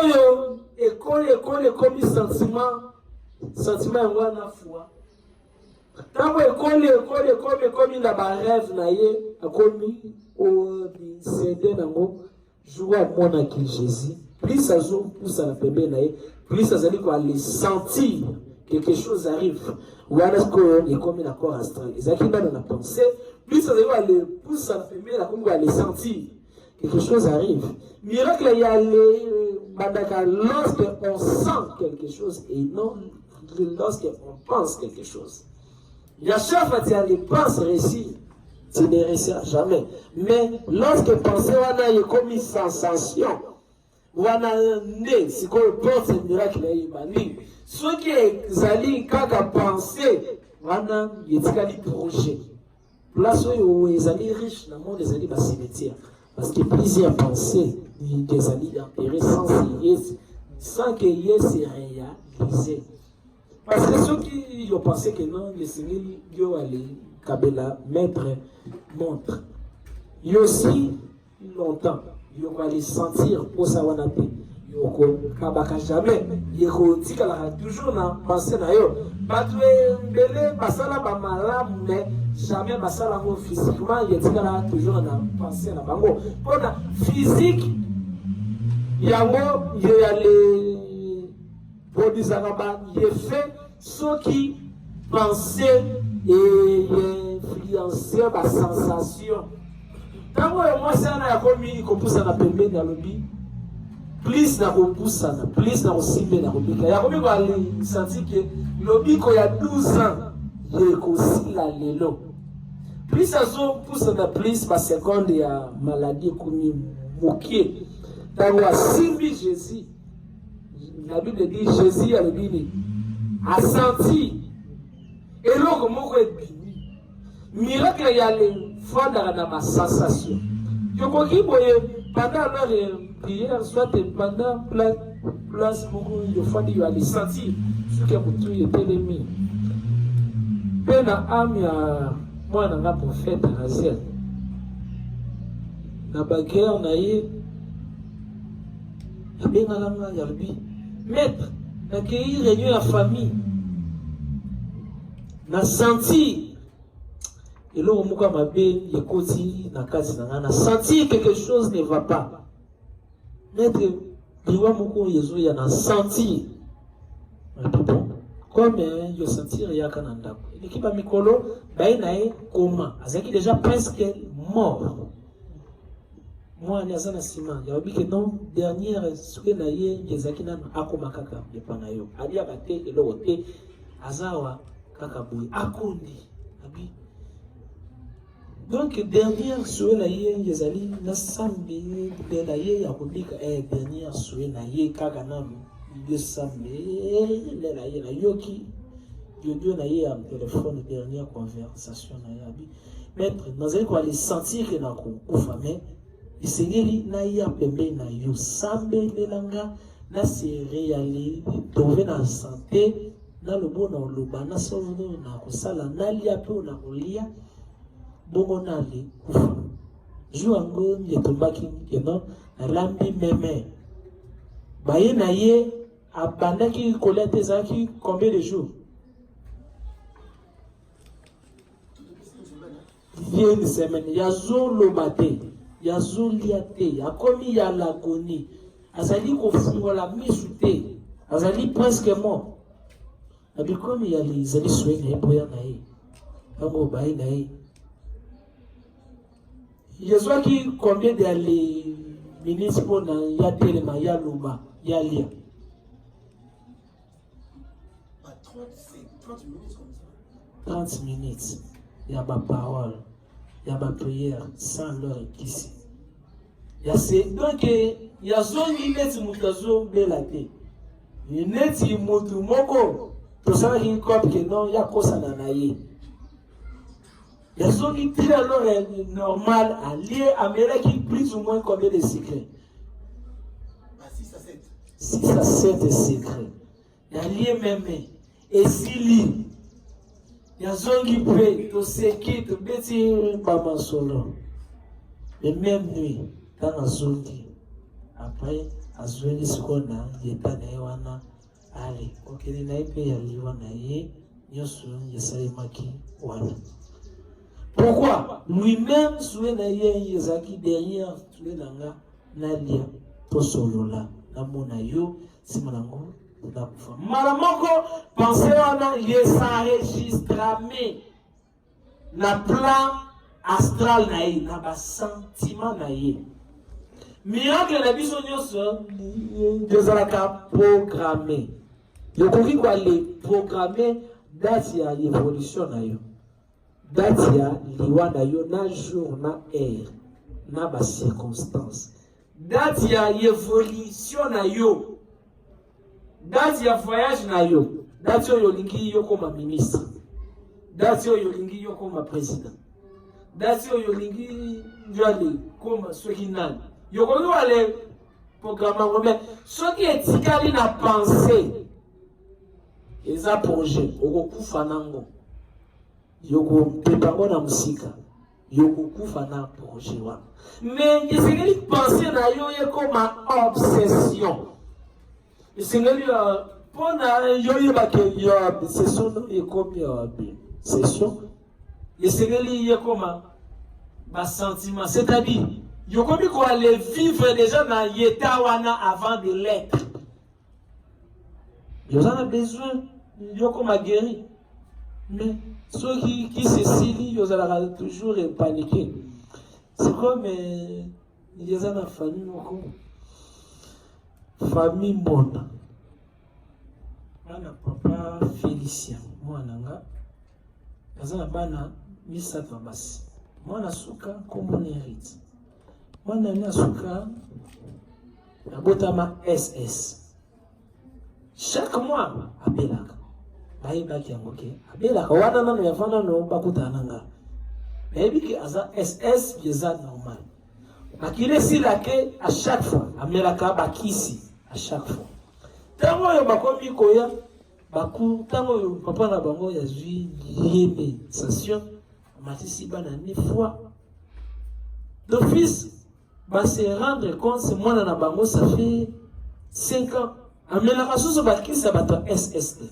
école comme sentiment wana foi. Tant que école comme na ba rêve na ye, akomi o céder nango joua mona ki Jésus. Plus ça joue pousse la pembe na ye, plus ça zali ko aller sentir quelque chose arrive. Wana ko est comme un corps astral. Ezaki dans la pensée. Plus ça va aller pousser la femelle, comme va aller sentir quelque chose arrive. Miracle il y a lorsque on sent quelque chose et non lorsque on pense quelque chose. Il y a chaque fois que tu as les penses réussir, tu ne réussiras jamais. Mais lorsque penser on a comme une sensation, on a né, c'est qu'on pense le miracle il y a ceux qui allaient quand penser, on a des projets. Place où ils allaient riches dans le monde, ils allaient dans cimetière. Parce que plusieurs pensées, ils allaient enterrer sans qu'il y ait ces réalisés. Parce que ceux qui ont pensé que non, le Seigneur, Dieu allait, Kabela, maître, montre. Il y a aussi longtemps, il y a sentir pour savoir kabaka jamais yekotikala toujours na pensée na yo bato mbele basala ba malamu mais jamais basala ngo physiquement yetikala toujours na pensée na bango pona physique yango ye yale produisaka ba effet soki pensée et influencer ba sensation tango moi ça na yakomi kompusa na pembeni na lobi plus na kopusana, plus na kosimbe na kopika. Ya komi ko ali senti que lobiko ya 12 ans ye kosila lelo. Plus azo pusana plus par seconde ya maladie komi mokie. Tango asimbi Jésus. La Bible dit Jésus a le bini a senti eloko moko ebimi. Miracle ya le fondara na ma sensation. Yokoki boye pendant leur prière, soit pendant plein place beaucoup de fois il a senti ce que mutu était l'ennemi. Pena am ya mwana na prophète Raziel. Na baguerre na ye abenga langa yarbi. Maître, na kei réunion la famille. Na senti et là muka mabe yekoti na kasi na na senti quelque chose ne va pas. Maître Liwa moko yezo ya na senti. Bon, comme yo sentir ya kananda. L'équipe a mikolo bainae coma. Azaki déjà presque mort. Moi niazana sima, ya obi que non dernière souke na ye yezaki na akoma kaka yepana yo. Ali abate elote azawa kaka boy akondi. Abi donc dernière souhait na ye yezali na sambi de la ye ya kobika dernière souhait na ye kaka na de sambi de la ye na yoki yo na ye am téléphone dernière conversation na ye abi maître nazali ko aller sentir que na ko kufa mais isengeli na ya pembe na yo sambe lelanga na sere yali trouver na santé na lobo na loba na sono na kosala na lia pe na kolia bongo nali kufa juango yetombaki keno lambi meme baye na ye abandaki kolete zaki combien de jours une semaine yazo lobate yazo liate yakomi ya lagoni azali kofungola misu te azali presque mort abi komi ya lizali swene boya na ye bango baye na ye Jésus qui combien d'aller ministre pour na ya telema ya luma ya lia 30 minutes comme ça 30 minutes il y a ma parole il y a ma prière sans leur ici il y a c'est donc il y a zone net mutazo belate net mutu moko to ça qui comme que non il y a kosa na naye. Les gens qui tirent alors est normal à lire Amérique plus ou moins combien de secrets 6 à 7. 6 à 7 secrets. Il y a lié même. Et si lit, il y a des gens qui peuvent te séquer, te bêtir, maman solo. Mais même nuit, dans la zone, après, à zone, ce qu'on a, il est pas naïwana. Allez, ok, il n'y a pas de liwana, il y a maki, voilà. Pourquoi? Lui-même, soué na ye yezaki derrière soué nanga na lia to solo la na mona yo simanango na kufa. Malamoko pensez wana ye s'enregistrame na plan astral na ye na ba sentiment na ye. Miracle na biso nyonso dezalaka programmé. Yokoki kwa le programmé date ya évolution na yo. Date ya liwa na yo na jour na heure na ba circonstance. Date ya évolution na yo. Date ya voyage na yo. Date yo lingi yo comme ministre. Date yo lingi yo comme président. Date yo lingi yo ali comme sokinan. Yo ko yo ale programme ngombe soki etikali na pensée. Eza projet okokufa nango. Yoko pepango na musika yoko kufa na projet wa mais isengeli penser na yo ye comme obsession isengeli pona yo ye ba ke yo obsession e comme obsession isengeli ye comme ba sentiment c'est-à-dire yoko bi ko aller vivre déjà na yeta wana avant de l'être yo en a besoin yoko ma guéri mais ceux qui se silient, ils ont toujours paniqué. C'est comme il y a une famille bonne. Mon papa Félicien, moi nanga, il y a bana misa tabasi. Moi na suka comme on hérite. Moi na suka na botama SS. Chaque mois abelaka. Baibaki yangoke abela kawana nano yafana no bakutana nga maybe ki aza SS yeza normal makile silake à chaque fois amelaka bakisi à chaque fois. Tant que bakomi koya, baku, tant que papa na bango ya zui yéné station, matisi bana ni fois. D'office, va se rendre compte c'est moi na bango ça fait 5 ans. Amena kasuso bakisa bato SSD.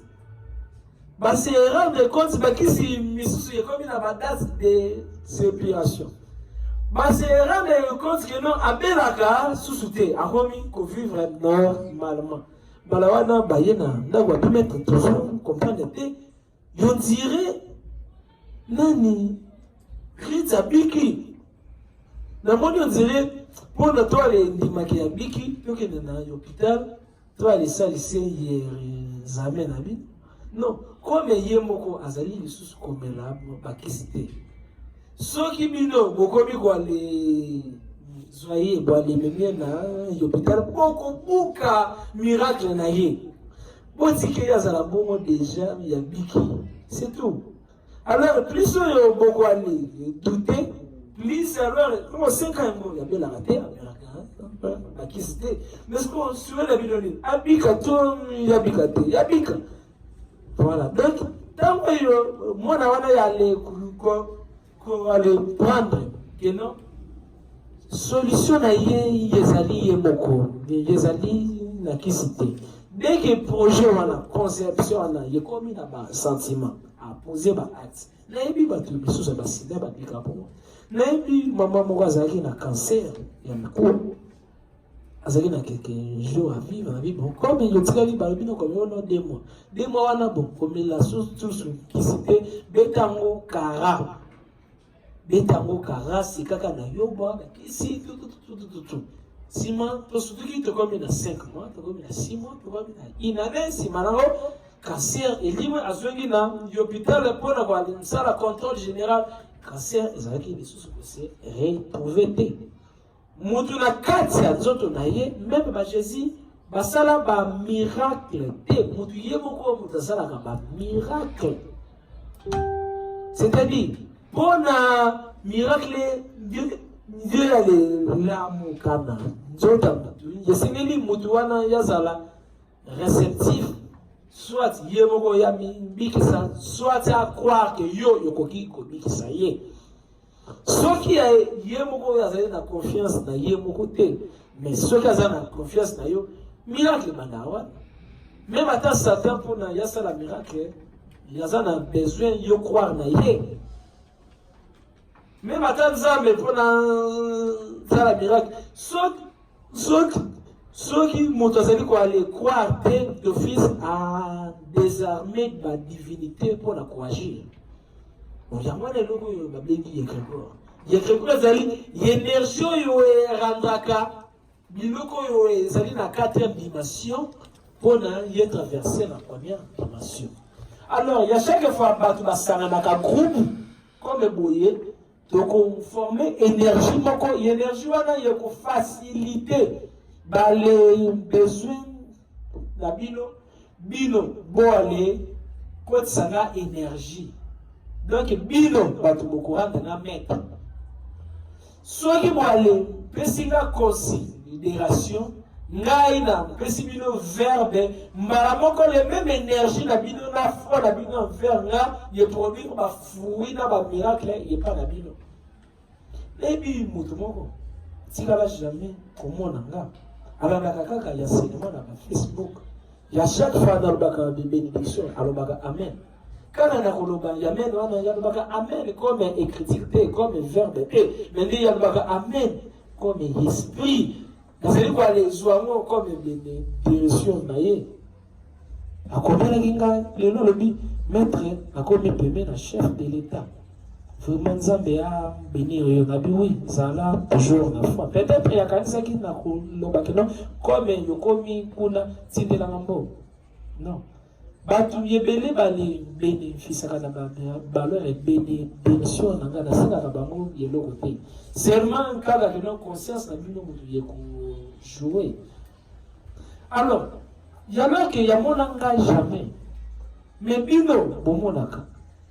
Va se rendre compte bakisi misusu comme na badate de séparation. Va se rendre compte que non abelaka susute akomi ko vivre normalement. Balawana bayena ndagwa pimettre toujours comprendre te yo dirait nani Ritza biki na moni on dirait pour le toi les ndimaki ya biki to ke na hôpital toi les salissé examen na bi non comme yemoko azali lisusu komela bakisite soki bino bokomi kwa le soyez bon les mêmes na hôpital beaucoup buka miracle na ye botike ya zala bongo déjà ya biki c'est tout. Alors plus on beaucoup aller douter plus alors comme 5 ans il y avait la raté la kisite mais ce qu'on suit la vidéo abika tout yabika voilà donc tant que moi na wana ya aller ko aller prendre que non solution na yezali yemoko yezali na kisite dès que projet wana conception wana ye comme na ba sentiment a poser ba acte na yebi ba tu biso ba sida ba bika po na yebi maman moko azali na cancer ya miko azali na quelques jours à vivre comme yo tikali ba bino comme on 2 mois wana bon comme la source tout kisite betango kara si kaka na yoba si tout sima to surtout qui te comme dans 5 mois to comme dans 6 mois to comme dans une année si manango cancer et libre azongi na hôpital pour avoir une salle contrôle général cancer ezalaki lisusu c'est retrouvé te mutu na kati ya nzoto na ye même ba Jésus basala ba miracle te mutu yemoko mutu asala ba miracle c'est-à-dire pour un miracle Dieu a l'amour kana nzoto mutu yesengeli mutu wana yazala réceptif soit yemoko ya bikisa soit à croire que yo yokoki ko bikisa ye soki yemoko yazali na confiance na yemoko te mais soki azali na confiance na yo miracle bandawa même ata Satan pour na yasa la miracle yazali na besoin yo croire na ye même ata Nzambe pour na la miracle soki moto azali ko aller croire te d'office à désarmer la divinité pour la coagir. On y a moins de loko yo babengi yekreko azali énergie yo randaka biloko yo ezali na 4e dimension pour y traverser la 1re dimension. Alors il y a chaque fois batu basanga na groupe comme boye donc former énergie moko énergie wana yeko faciliter ba les besoins na bino bo aller côté sana énergie donc bino batu bokuranda na mettre soki bo aller pesinga considération ngai na pesi bino verbe mbala moko les mêmes énergie na bino na foi na bino vers nga ye produire ba fruit na ba miracle ye pas na bino ebi mutu moko tikala jamais komona nga alobaka kaka ya cinéma na Facebook ya chaque fois alobaka bénédiction alobaka amen kana na koloba ya amen wana alobaka amen comme écriture comme verbe mais ndi alobaka amen comme esprit nazali kwa les oiseaux comme bénédiction na ye akomela kinga lelo lobi maître akomi pembe na chef de l'état vraiment Nzambe a béni yo na bi oui zala toujours na foi peut-être ya kanisa ki na koloba que non comme yokomi kuna tindela ngambo non batu yebele bali bénéfice kana ba baleur et bénédiction na ngana sika ka bango yeloko te seulement kaka que non conscience na bino mutu yeko jouer alors il y en a qui yamona nga jamais mais bino bomonaka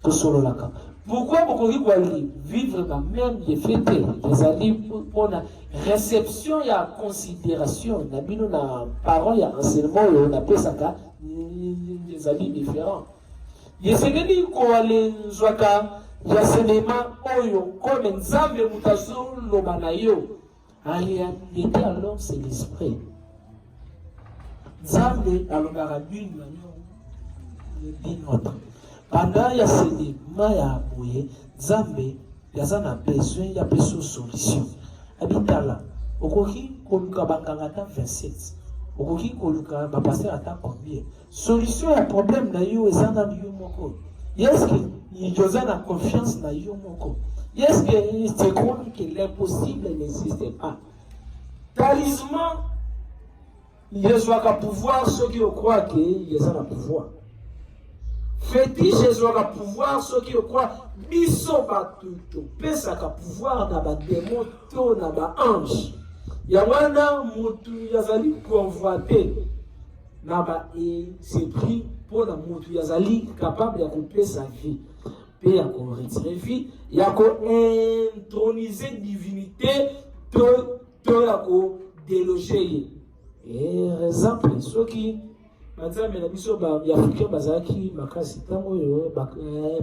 tout solo laka. Pourquoi beaucoup de vivre dans même les fêtes, les alliés pour la réception et la considération, na parents, il y a enseignement, on appelle ça des alliés différents. Il s'est dit qu'on les joaka, il y a cinéma, oyo, comme nzambe mutation, lobanayo. En réalité, alors, c'est l'esprit. Nzambe, alors, d'une manière, d'une autre. Pendant il y a cinéma, il y a bouillé, Nzambe, il y a besoin, il y a besoin de solution. Habitala, au koki, koluka bangangata 27. Au koki, koluka, passer à temps combien? Solution à problème, na yo, ezana yo moko. Est-ce que il a confiance na yo moko? Est-ce que tu crois que l'impossible n'existe pas? Talisman, il y a pouvoir ceux qui croient qu'il y a un pouvoir. Fétiche, il y a pouvoir ceux qui croient biso batuto, pesa ka pouvoir na ba démon to na ba ange. Ya wana mutu yazali convoité na ba esprit pour la mutu yazali capable de couper sa vie. Et à retirer vie, il y a introniser divinité, to la déloger. Et exemple, ceux qui, maintenant, mais la mission, il y a africain bazaki, makasi, tango yo,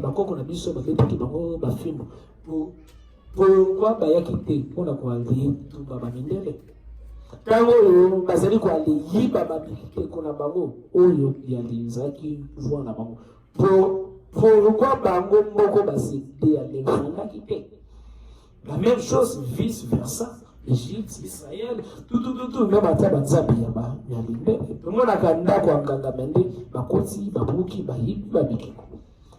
bakoko na mission, bakeki bango, bafimo. Pourquoi bayakite, on a quoi aller, tout babamindele. Tango yo, bazali quoi aller, yi babamindele, qu'on a bango, oyo, il y a des zaki, pouvoir na bango. Pourquoi bango moko basité à l'événement quitté? La même chose vice versa. Égypte, Israël, tout, même à Tabanzabi, tout le monde a kanda kwa ngangamende, bakoti, babuki, bahibi, babikiko.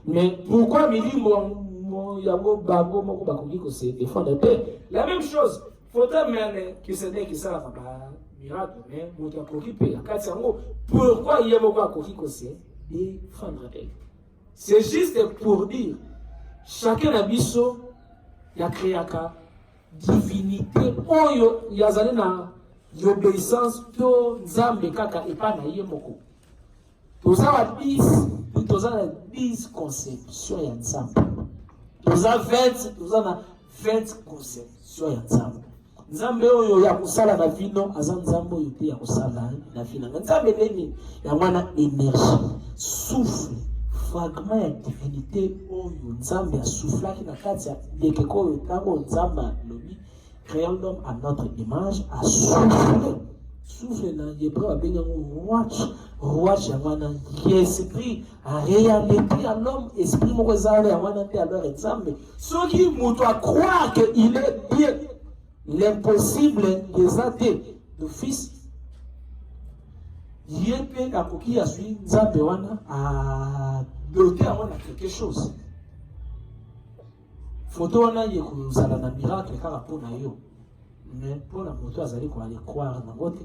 Mais pourquoi mili mo yango bango moko bakoki ko se défendre paix? La même chose. Faut amener que c'est des qui ça va miracle, mais mon takoki paix. Pourquoi il y a moko bakoki ko se défendre paix? C'est juste pour dire, chacun a biso, ya créaka, divinité, oyo, yazali na l'obéissance, to nzambe kaka epa na ye moko. Toza wa 10 conceptions ya nzambe. Toza na 20 conceptions ya nzambe. Nzambe oyo ya kusala na vino, aza nzambe oyo te ya kusala na vino. Nzambe nini, ya mwana énergie, souffle. Fragment ya divinité oyo nzambe a soufflé na kati ya lekeko oyo tango nzambe lobi créant l'homme à notre image a soufflé na hébreu abengango watch ya mwana esprit a réalité à l'homme esprit moko ezala ya mwana te alors nzambe soki moto a croire que il est bien l'impossible des de fils yépe akoki asui nzambe wana a doté à quelque chose. Photo wana yekozala na miracle kaka mpona yo. Mais mpona moto azali ko aller croire na ngote.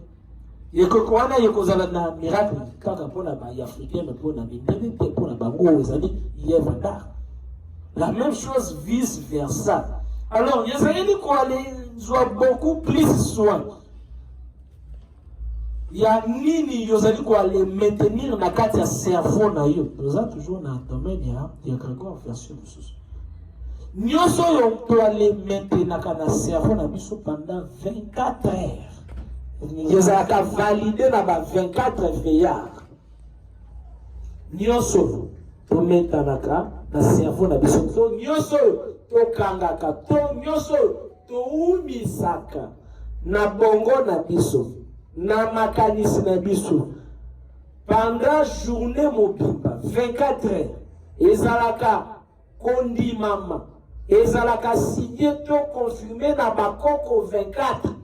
Yekoko wana yekozala na miracle kaka mpona ba africain mais mpona mindele te mpona bango ezali yeva d'art. La même chose vice versa. Alors, yezali ko aller soit beaucoup plus soin. Il y a nini yozali ko aller maintenir na kati ya cerveau na yo. Nous a toujours na domaine ya Grégoire version sous. Nyoso yo to aller maintenir na cerveau na biso pendant 24 heures. Yezala ka valider na ba 24 veillards. Nyoso to maintenir na cerveau na biso. To nyoso to kangaka, to nyoso to umisaka na bongo na biso. Na makanisi na biso pendant journée mobimba 24 heures ezalaka kondi mama ezalaka signé to confirmé na bakoko 24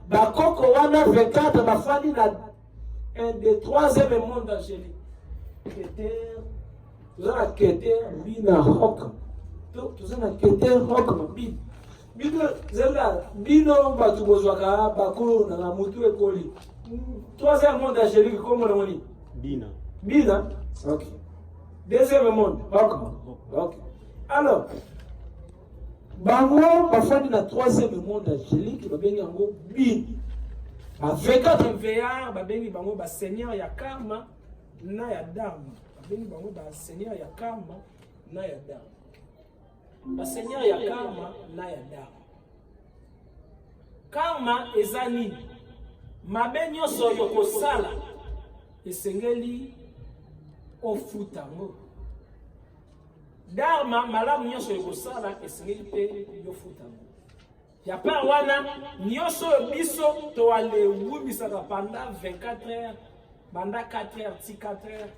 bakoko wana 24 bafandi na un des troisième monde angélique Keter tozana Keter bina hok tozana Keter hok bina Bino zela bino batu bozwaka bakolo na mutu ekoli. Troisième monde angélique comment on dit? Bina. OK. Deuxième monde. OK. Alors bango bafandi na troisième monde angélique babengi yango bina. A 24 veillards babengi bango ba seigneur ya karma na ya dame. Babengi bango ba seigneur ya karma na ya damu. Baseigneur ya karma na ya damu. Karma eza nini? Mabe nyonso yo kosala esengeli ofuta ngo. Dharma malamu nyonso yo kosala esengeli pe yo futa ngo. Ya pa wana nyonso biso to ale wubisaka pendant 24 heures, pendant 4 heures, ti 4 heures.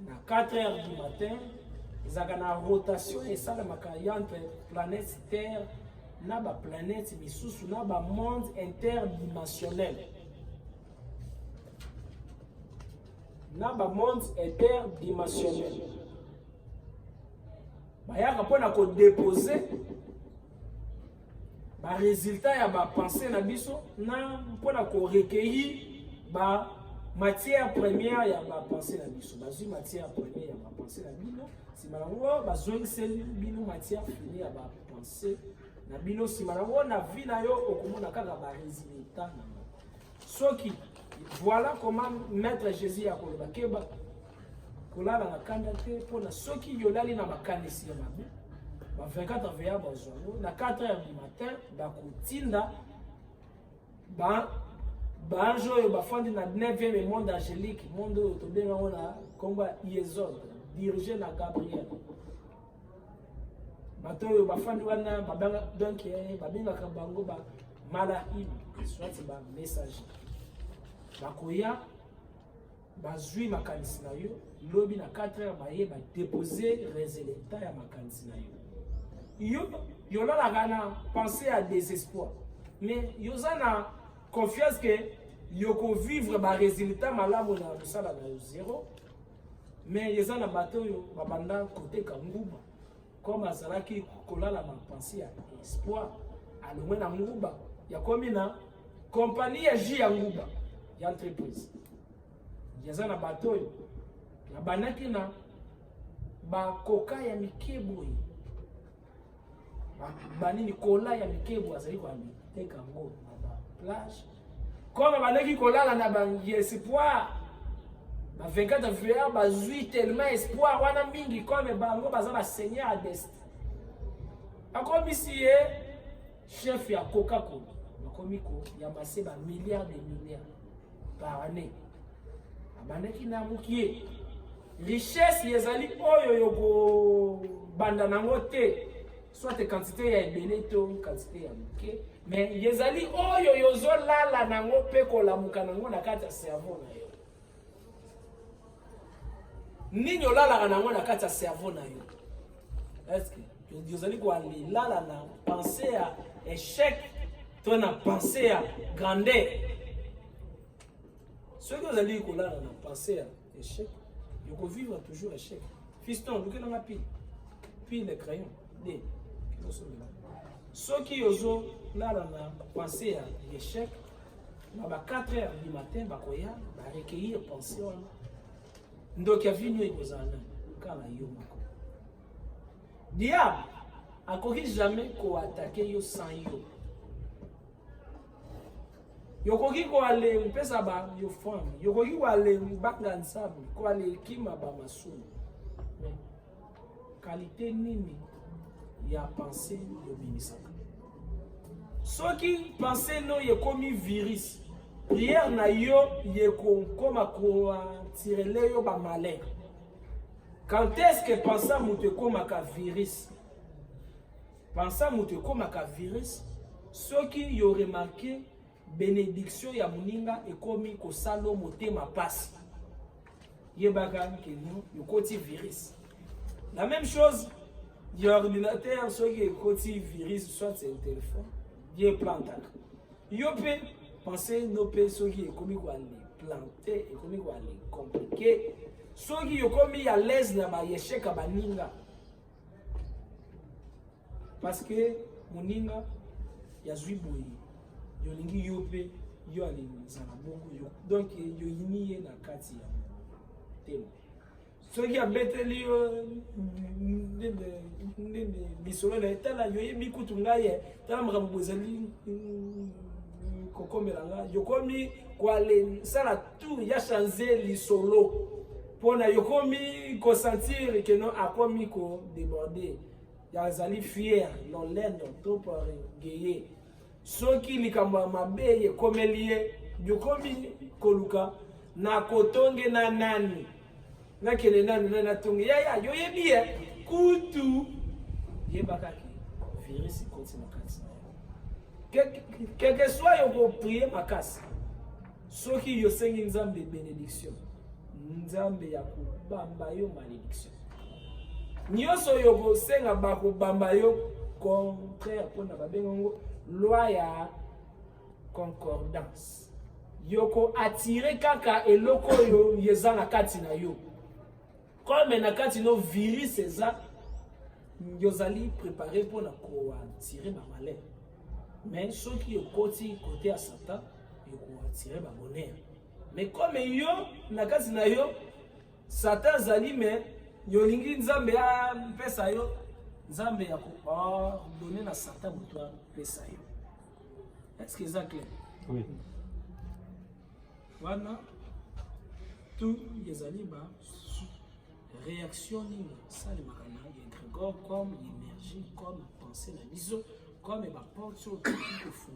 Na 4 heures du matin, ezaka na rotation esalemaka entre planète Terre na ba planète misusu na ba monde interdimensionnel. Na ba monde interdimensionnel. Bayaka pona ko déposer ba résultat ya ba pensée na biso na pona ko recueillir ba matière première ya ba pensée na biso. Bazui matière première ya ba pensée na bino, si malango bazui sel bino matière finie ya ba pensée na bino, si malango na vie na yo okomona kaka ba résultat na yo. Soki voilà comment maître Jésus a koloba keba kolala na kanda te pona soki yolali na makanisi ya mabe ba 24 veya bazongo na 4 heures du matin ba kotinda ba banjo yo bafandi na 9e monde angélique, monde tobenga wana komba Iezod dirigé na Gabriel. Bato yo bafandi wana babanga donc babinga kabango ba malahim soit ba message. Bakoya bazui makanisi na yo lobi na 4 heures baye ba déposer résultat ya makanisi na yo. Yo la gana penser à désespoir. Mais yo na confiance que yoko vivre ba résultat malamu na musala na zéro. Mais yeza na bato yo babanda côté kanguba comme azalaki kolala ma pensée à espoir alomwe na nguba ya komi na compagnie ya J ya nguba ya entreprise. Yeza na bato yo na banaki na ba koka ya mikebo banini kola ya mikebo azali kwa teka ngo na ba plage. Comme baleki kolala na ba espoir ba 24 heures bazui tellement espoir wana mingi comme bango baza ba seigneur à destin. Akomisi chef ya Coca-Cola bakomiko ya masse ba milliards de milliards par année. Abaneki na mukie richesse yezali oyo yoko banda nango te soit quantité ya ebele to quantité ya muke. Mais yezali oyo yozo lala nango pe kolamuka nango na kati ya cerveau na yo. Nini olala nango na kati ya cerveau na yo? Est-ce que yozali ko lala na penser à échec, to na penser à grandeur? Ce que vous allez ko lala na penser à échec, yoko vivre toujours échec. Fiston, luke na pile. Pile le crayon. Des. Ceux qui osent là penser à l'échec, à 4 heures du matin, bakoya, ba recueillir penser wana. Donc ya vinu ekozana kala yo mako. Diable akoki jamais ko attaquer yo sans yo. Yokoki ko ale mpesa ba yo femme, yokoki ko ale mbanga nsabu, ko ale kima ba masulu. Mais qualité nini ya pensée yo bimisaka. Soki pensée no ye komi virus, prière na yo ye koma ko tirele yo ba malheur. Quand est-ce que pensa mutu koma ka virus? Pensa mutu koma ka virus, soki yo remarqué bénédiction ya muninga e komi ko salo motema passe. Yebaka ke no yo koti virus. La même chose, il y a un ordinateur, soit qui est côté virus, soit c'est un téléphone, il est planté. Il peut penser nos personnes qui est comme quoi les planter et comme quoi les compliquer. Soit qui est comme à l'aise dans ma échec à baninga. Parce que mon ninga, il y a zuiboui, il y a lingi yope, il y a les zanabongo, donc il y a une na kati ya tema. Ceux qui habitent les bisolo na tala yoye bikutu ngaye tala mrabuzali kokomelanga yokomi kwa le sala tout ya changer li solo pona yokomi ko sentir que non akomi ko déborder ya zali fier lolendo to par geye soki likambo mabe ye komelie yokomi koluka na kotonge na nani na kele nani na tonge ya yo yebie kutu yebaka ki virus continue kati quelque soit yo prier makasi soki yo sengi nzambe bénédiction nzambe ya kubamba yo malédiction nyonso yo kosenga bakobamba yo contraire mpona babengango loi ya concordance yoko attirer kaka eloko yo yeza na kati na yo comme na kati no virus eza yozali préparé mpona koattirer bamalheur mais soki yokoti côté ya Satan yokoattirer babonheur mais comme yo na kati na yo Satan zali mais yolingi nzambe ya pesa yo nzambe ya donner na Satan moto pesa yo. Est-ce que c'est clair? Oui. Voilà. Tout yezali ba réaction ni ça les makana Grégor comme l'énergie comme penser la vision comme ba porte sur le fond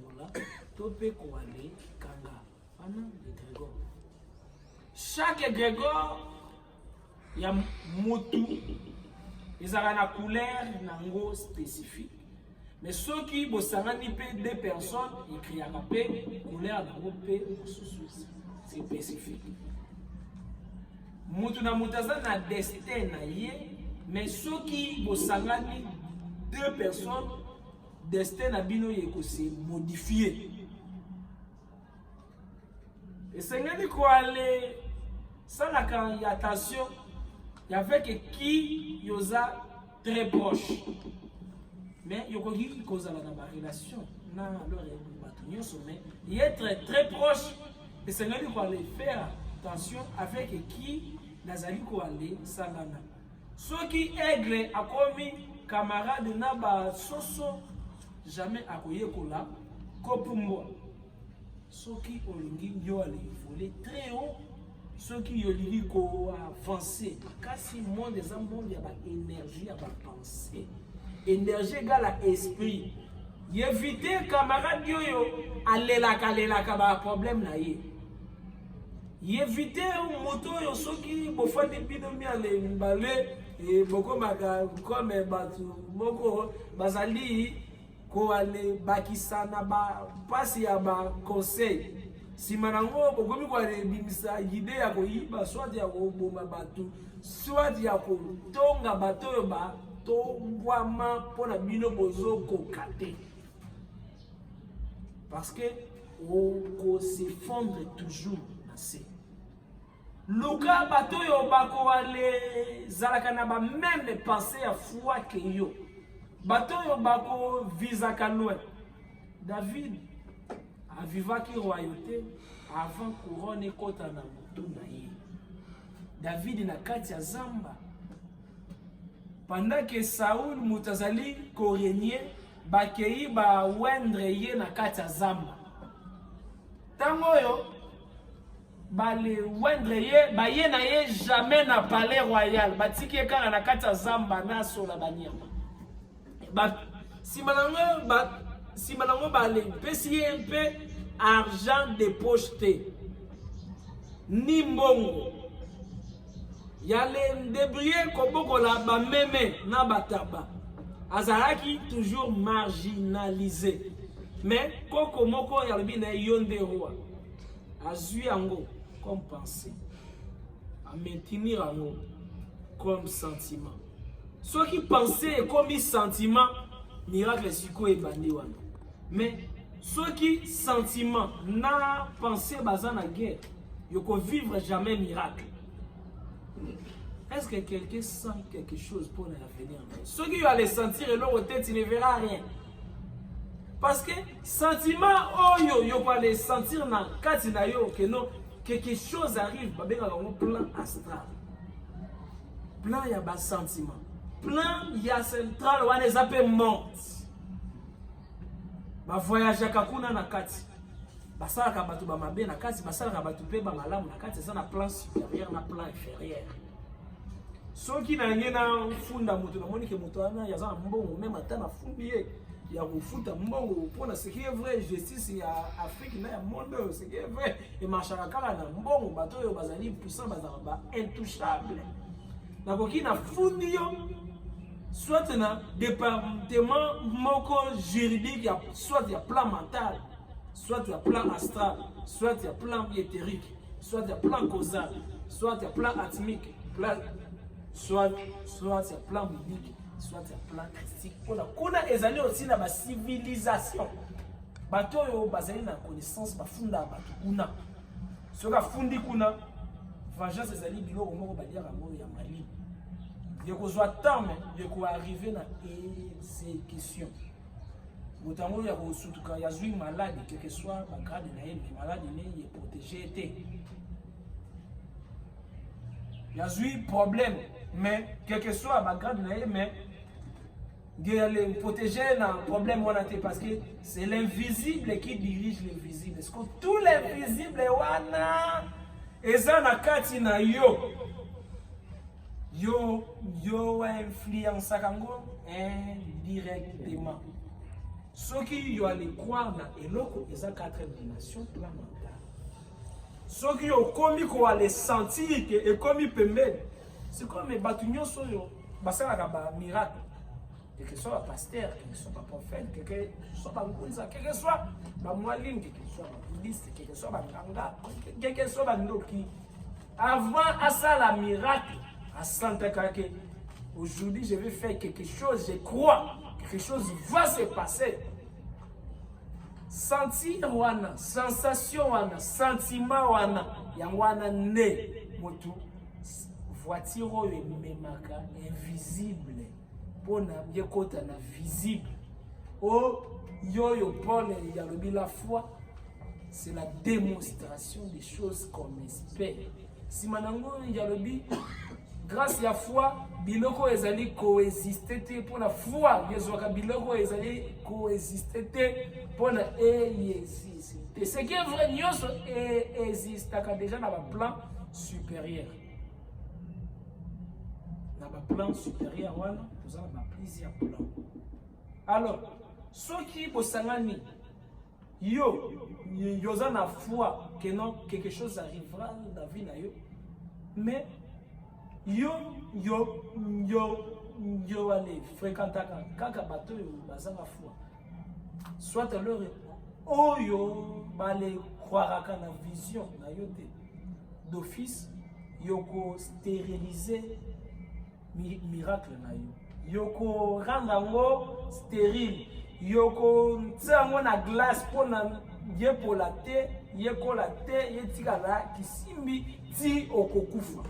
to pe ko aller kanga ana de Grégor. Chaque Grégor ya motu ezala na couleur nango spécifique mais ceux qui bosangani pe deux personnes écrit à pe couleur nango pe c'est spécifique motu na mutaza na destin na ye mais ceux qui bosangani deux personnes destin na bino yeko se modifier et sengani ko aller ça la quand y attention il y avait que qui yosa très proche mais yokoki cause la dans relation na alors batunyo sommet il est très proche et c'est lui qui aller faire attention avec qui nazali ko aller sangana ceux qui aigle a commis camarade na ba soso jamais akoye kola kopumbo ceux qui olingi yo aller voler très haut ceux qui yolingi ko avancer kasi monde des monde ya ba énergie ya ba pensée énergie égale à esprit éviter camarade yo alelaka ba problème na ye éviter moto yo soki bofandi binomi ale mbale et boko maka comme batu moko bazali ko ale bakisana ba pasi ya ba conseil si manango bokomi ko ale bimisa idée ya ko yiba soit ya ko boma batu soit ya ko tonga bato yo ba tongwama pona bino bozo ko kate parce que on s'effondre toujours assez Luka bato yo bako ale zalaka na ba même penser à foi que yo bato yo bako visaka loin David a vivaki royauté avant couronne kota na mutu na ye David na kati ya zamba pendant que Saoul mutazali ko régner bakei ba wendre ye na kati ya zamba tango yo bale wendre ye ba ye na ye jamais na palais royal batiki kaka na kati ya zamba na sola banyama ba simanango bale pesi ye mpe argent de poche ni mbongo yale débrouiller kobokola ba meme na bataba azalaki toujours marginalisé mais koko moko yalobi na yonde roi azui yango comme pensée à maintenir yango comme sentiment ceux qui pensaient comme sentiment miracle siko ebandi wana mais ceux qui sentiment na pensée bazana guerre yoko vivre jamais miracle. Est-ce que quelqu'un sent quelque chose pour l'avenir? Ceux qui vont les sentir et leur tête, il ne verra rien. Parce que sentiment, oh yo, yo va les sentir dans katina yo que non, quelque chose arrive, bah ben on plan astral. Plan ya bas sentiment. Plan ya central on les appelle monte. Bah voyage à kakuna na kati. basalaka bato bamabe na kati basalaka bato mpe bamalamu na kati eza na plan supérieur na plan inférieur soki na ye na funda moto namoni ke moto wana yaza na mbongo meme ata na fundi ye ya kofuta mbongo mpona ce qui est vrai justice ya Afrique na ya monde oyo ce qui est vrai emarchaka kaka na mbongo bato oyo bazali puissant bazala ba intouchable nakoki na fundi yo soit na département moko juridique ya soit ya plan mental soit ya plan astral soit ya plan éthérique soit ya plan causal soit ya plan atmique soit ya plan biblique soit ya plan christique mpona kuna ezali aussi na basivilisation bato oyo bazali na connaissance bafunda bato kuna soki afundi kuna vengeance ezali biloko moko baliaka yango ya malimi yekozwa terme yekoarrive na exécution motango ya kosutuka yazwi malade quel que soit bagrade na ye malade ne ye protégé te yazwi problème mais quel que soit bagrade na ye mais les protéger na problème wana te parce que c'est l'invisible qui dirige l'invisible est-ce que tout l'invisible wana eza na kati na yo influence kango indirectement soki yo allez croire na eloko eza 4 dimensions plan mental soki yo komi ko aller sentir que et komi pembeni c'est comme bato nyonso yo basalaka ba miracle quel que soit ba pasteur quel que soit ba prophète quel que soit ba ngunza quel que soit ba mwalingi quel que soit ba bouddhiste quel que soit ba nganga quel que soit ba ndoki avant à ça la miracle à Santa Kake aujourd'hui je vais faire quelque chose je crois quelque chose va se passer sentir wana sensation wana sentiment wana yango wana ne motu voiture oyo ememaka invisible mpona yekota na visible yoyo Paul yalobi la foi c'est la démonstration des choses qu'on espère sima nango yalobi grâce ya foi biloko ezali coexister te mpona foi yezwaka biloko ezali coexister te mpona existe te ce qui est vrai nyonso existaka déjà na baplan supérieur na baplan supérieur wana toza na baplusieurs plan alors soki bosangani yoza na foi que non quelque chose arrivera dans la vie na yo mais yo allez fréquenter kaka bato yo bazanga foi soit alors oyo bale croiraka na vision na yo te d'office yoko stériliser miracle na yo yoko rendre ngo stérile yoko tsango na glace pona yepola te yekola te yetikala kisimbi ti okokufa